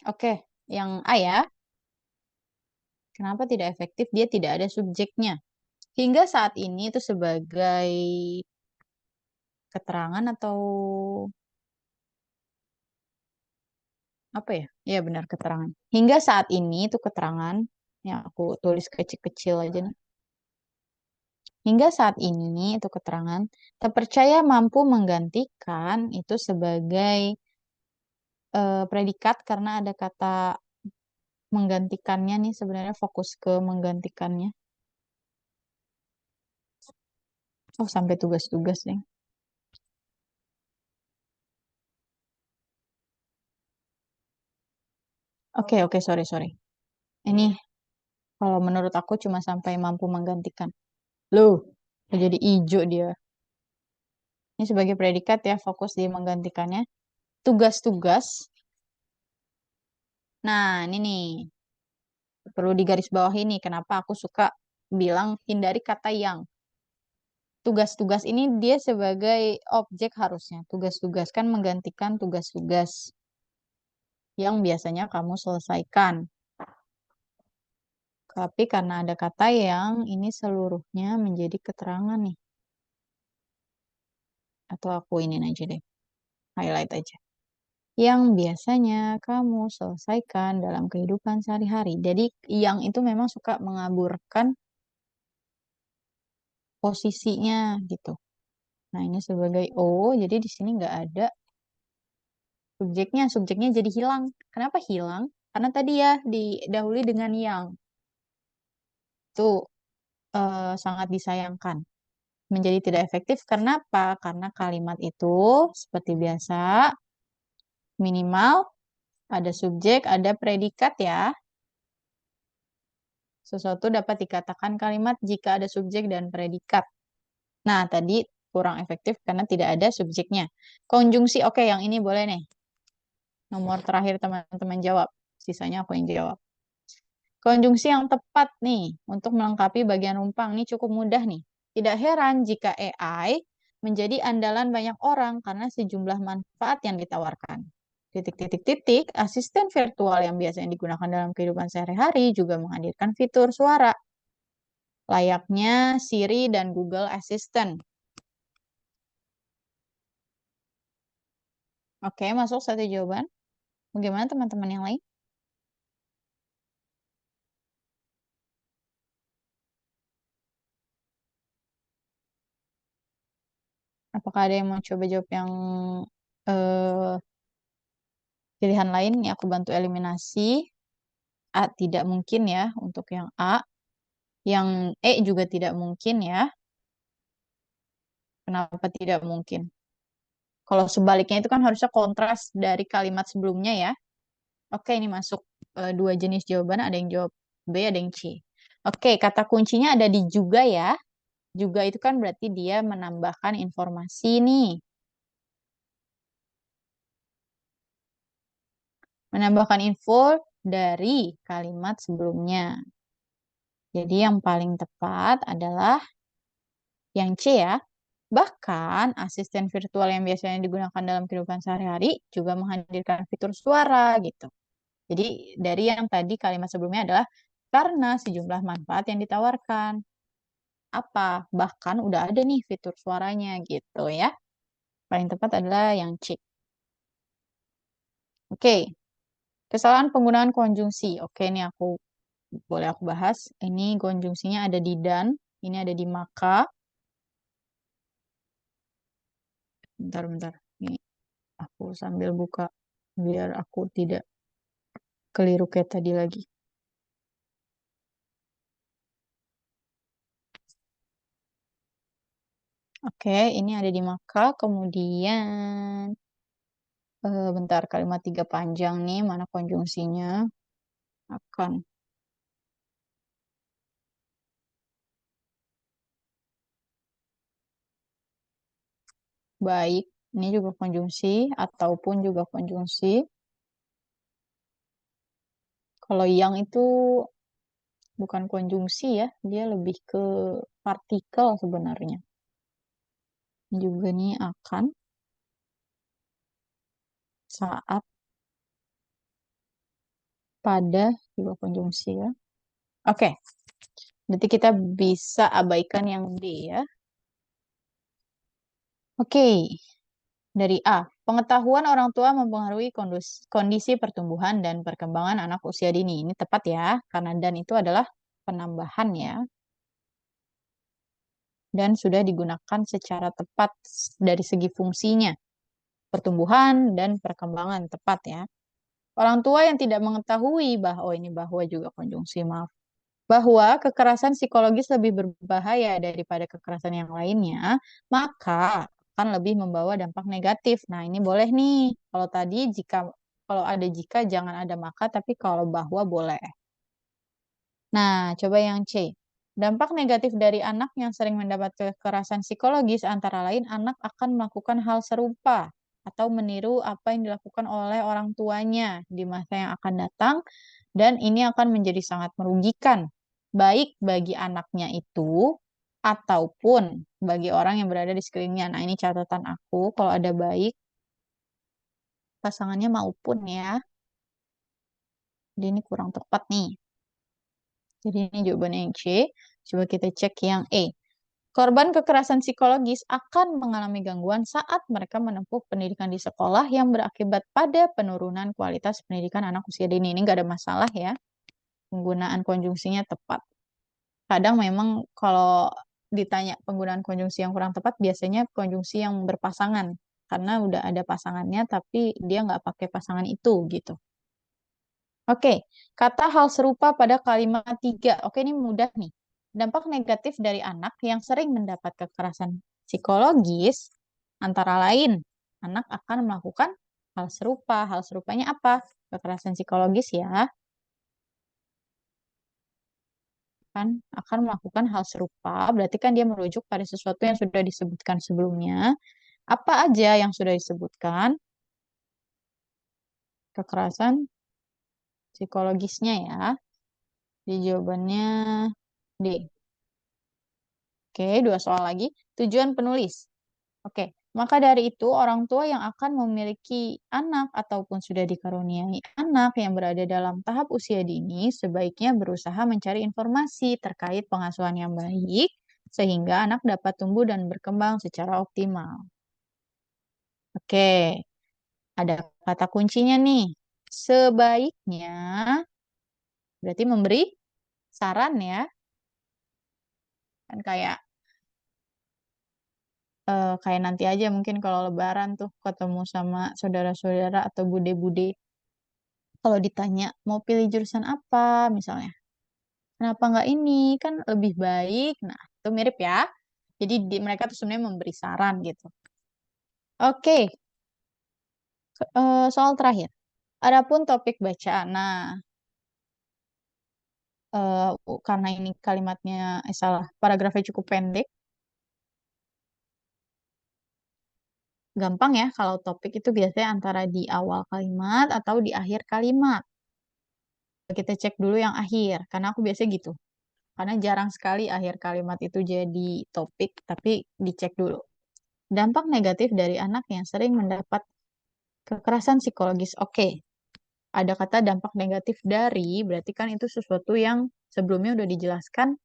oke, yang A ya. Kenapa tidak efektif? Dia tidak ada subjeknya. Hingga saat ini itu sebagai keterangan atau apa ya? Ya benar keterangan. Hingga saat ini itu keterangan yang aku tulis kecil-kecil aja nih. Hingga saat ini itu keterangan terpercaya mampu menggantikan itu sebagai predikat karena ada kata menggantikannya nih sebenarnya fokus ke menggantikannya. Oh, sampai tugas-tugas, nih. Oke, sorry, sorry. Ini kalau menurut aku cuma sampai mampu menggantikan. Loh, jadi ijo dia. Ini sebagai predikat ya, fokus di menggantikannya. Tugas-tugas. Nah, ini nih, perlu digaris bawah ini. Kenapa aku suka bilang hindari kata yang. Tugas-tugas ini dia sebagai objek harusnya. Tugas-tugas kan menggantikan tugas-tugas yang biasanya kamu selesaikan. Tapi karena ada kata yang ini seluruhnya menjadi keterangan nih. Atau aku ini aja deh, highlight aja. Yang biasanya kamu selesaikan dalam kehidupan sehari-hari. Jadi yang itu memang suka mengaburkan posisinya gitu. Nah ini sebagai O, jadi di sini nggak ada subjeknya. Subjeknya jadi hilang. Kenapa hilang? Karena tadi ya didahului dengan yang. Itu sangat disayangkan. Menjadi tidak efektif. Kenapa? Karena kalimat itu seperti biasa minimal ada subjek, ada predikat ya. Sesuatu dapat dikatakan kalimat jika ada subjek dan predikat. Nah, tadi kurang efektif karena tidak ada subjeknya. Konjungsi, oke, yang ini boleh nih. Nomor terakhir teman-teman jawab. Sisanya aku yang jawab. Konjungsi yang tepat nih untuk melengkapi bagian rumpang. Ini cukup mudah nih. Tidak heran jika AI menjadi andalan banyak orang karena sejumlah manfaat yang ditawarkan. Titik-titik-titik, asisten virtual yang biasanya digunakan dalam kehidupan sehari-hari juga menghadirkan fitur suara layaknya Siri dan Google Assistant. Oke, masuk satu jawaban. Bagaimana teman-teman yang lain? Apakah ada yang mau coba jawab yang eh, pilihan lain? Ini aku bantu eliminasi. A tidak mungkin ya untuk yang A. Yang E juga tidak mungkin ya. Kenapa tidak mungkin? Kalau sebaliknya itu kan harusnya kontras dari kalimat sebelumnya ya. Oke, ini masuk dua jenis jawaban. Ada yang jawab B, ada yang C. Oke, kata kuncinya ada di juga ya. Juga itu kan berarti dia menambahkan informasi nih. Menambahkan info dari kalimat sebelumnya. Jadi yang paling tepat adalah yang C ya. Bahkan asisten virtual yang biasanya digunakan dalam kehidupan sehari-hari juga menghadirkan fitur suara gitu. Jadi dari yang tadi kalimat sebelumnya adalah karena sejumlah manfaat yang ditawarkan. Apa? Bahkan udah ada nih fitur suaranya gitu ya. Paling tepat adalah yang C. Oke, kesalahan penggunaan konjungsi. Oke, ini boleh aku bahas. Ini konjungsinya ada di dan, ini ada di maka. Bentar. Ini aku sambil buka biar aku tidak keliru kayak tadi lagi. Oke, ini ada di maka. Kemudian, bentar, kalimat tiga panjang nih, mana konjungsinya? Akan. Baik, ini juga konjungsi, ataupun juga konjungsi. Kalau yang itu bukan konjungsi ya, dia lebih ke partikel sebenarnya. Juga nih akan, saat, pada, juga konjungsi ya. Oke, berarti kita bisa abaikan yang D ya. Oke, dari A. Pengetahuan orang tua mempengaruhi kondisi pertumbuhan dan perkembangan anak usia dini. Ini tepat ya, karena dan itu adalah penambahan ya. Dan sudah digunakan secara tepat dari segi fungsinya. Pertumbuhan dan perkembangan tepat ya. Orang tua yang tidak mengetahui bahwa, oh ini bahwa juga konjungsi, maaf. Bahwa kekerasan psikologis lebih berbahaya daripada kekerasan yang lainnya, maka akan lebih membawa dampak negatif. Nah, ini boleh nih. Kalau tadi jika Kalau ada jika jangan ada maka, tapi kalau bahwa boleh. Nah, coba yang C. Dampak negatif dari anak yang sering mendapat kekerasan psikologis antara lain anak akan melakukan hal serupa atau meniru apa yang dilakukan oleh orang tuanya di masa yang akan datang dan ini akan menjadi sangat merugikan baik bagi anaknya itu ataupun bagi orang yang berada di sekelilingnya. Nah, ini catatan aku kalau ada baik pasangannya maupun ya. Jadi ini kurang tepat nih. Jadi ini jawabannya yang C. Coba kita cek yang E. Korban kekerasan psikologis akan mengalami gangguan saat mereka menempuh pendidikan di sekolah yang berakibat pada penurunan kualitas pendidikan anak usia dini. Ini nggak ada masalah ya. Penggunaan konjungsinya tepat. Kadang memang kalau ditanya penggunaan konjungsi yang kurang tepat, biasanya konjungsi yang berpasangan. Karena udah ada pasangannya, tapi dia nggak pakai pasangan itu gitu. Oke, kata hal serupa pada kalimat tiga. Oke, ini mudah nih. Dampak negatif dari anak yang sering mendapat kekerasan psikologis, antara lain, anak akan melakukan hal serupa. Hal serupanya apa? Kekerasan psikologis ya, kan akan melakukan hal serupa. Berarti kan dia merujuk pada sesuatu yang sudah disebutkan sebelumnya. Apa aja yang sudah disebutkan? Kekerasan psikologisnya ya. Di jawabannya D. Oke, dua soal lagi. Tujuan penulis. Oke, maka dari itu orang tua yang akan memiliki anak ataupun sudah dikaruniai anak yang berada dalam tahap usia dini sebaiknya berusaha mencari informasi terkait pengasuhan yang baik sehingga anak dapat tumbuh dan berkembang secara optimal. Oke, ada kata kuncinya nih. Sebaiknya berarti memberi saran ya. Kan kayak nanti aja mungkin kalau lebaran tuh ketemu sama saudara-saudara atau bude-bude. Kalau ditanya mau pilih jurusan apa misalnya. Kenapa nggak ini? Kan lebih baik. Nah, itu mirip ya. Jadi mereka tuh sebenarnya memberi saran gitu. Oke, soal terakhir. Adapun topik bacaan. Nah, karena ini kalimatnya, salah, paragrafnya cukup pendek. Gampang ya kalau topik itu biasanya antara di awal kalimat atau di akhir kalimat. Kita cek dulu yang akhir, karena aku biasanya gitu. Karena jarang sekali akhir kalimat itu jadi topik, tapi dicek dulu. Dampak negatif dari anak yang sering mendapat kekerasan psikologis. Oke, ada kata dampak negatif dari, berarti kan itu sesuatu yang sebelumnya udah dijelaskan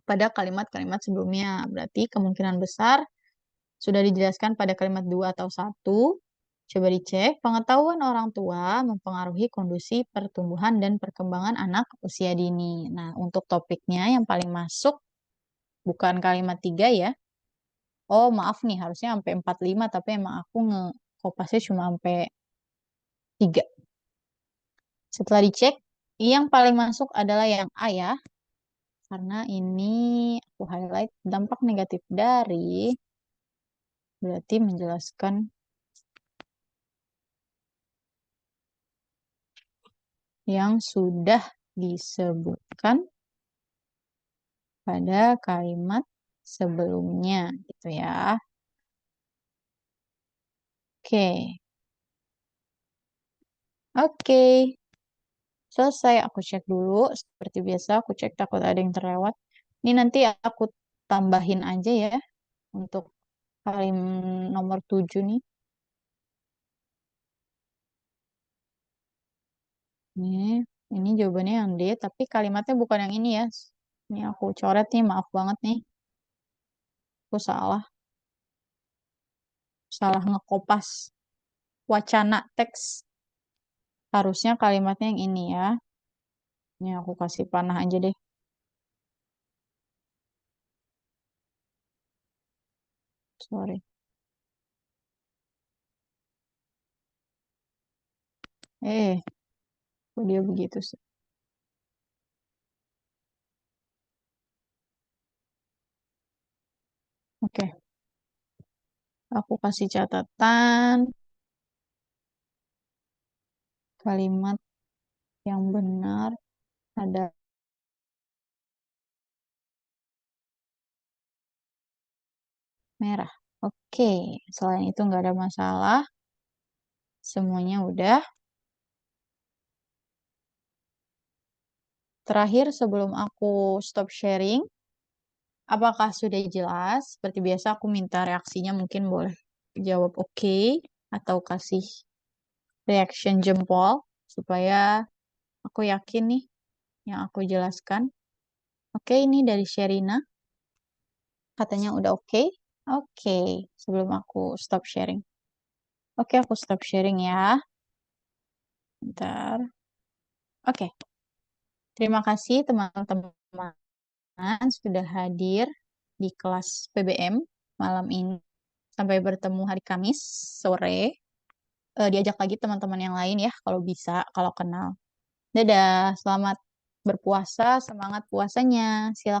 pada kalimat-kalimat sebelumnya. Berarti kemungkinan besar sudah dijelaskan pada kalimat dua atau satu. Coba dicek, pengetahuan orang tua mempengaruhi kondisi pertumbuhan dan perkembangan anak usia dini. Nah, untuk topiknya yang paling masuk bukan kalimat tiga ya. Oh, maaf nih, harusnya sampai 45, tapi emang aku ngekopasnya cuma sampai tiga. Setelah dicek, yang paling masuk adalah yang A ya, karena ini aku highlight dampak negatif dari, berarti menjelaskan yang sudah disebutkan pada kalimat sebelumnya gitu ya. Oke. Oke. Selesai aku cek dulu. Seperti biasa aku cek takut ada yang terlewat. Ini nanti aku tambahin aja ya untuk nomor 7 nih. Ini jawabannya yang D, tapi kalimatnya bukan yang ini ya. Ini aku coret nih, maaf banget nih. Aku salah. Salah ngekopas wacana teks. Harusnya kalimatnya yang ini ya. Ini aku kasih panah aja deh. Sorry. Kok dia begitu sih? Oke, aku kasih catatan. Kalimat yang benar ada merah. Oke, selain itu nggak ada masalah. Semuanya udah. Terakhir, sebelum aku stop sharing, apakah sudah jelas? Seperti biasa, aku minta reaksinya mungkin boleh jawab oke atau kasih reaction jempol supaya aku yakin nih yang aku jelaskan. Oke, ini dari Sherina. Katanya udah oke. Oke, sebelum aku stop sharing. Oke, aku stop sharing ya. Bentar. Oke, terima kasih teman-teman sudah hadir di kelas PBM malam ini. Sampai bertemu hari Kamis sore. Diajak lagi teman-teman yang lain ya kalau bisa, kalau kenal. Dadah, selamat berpuasa, semangat puasanya. Silakan.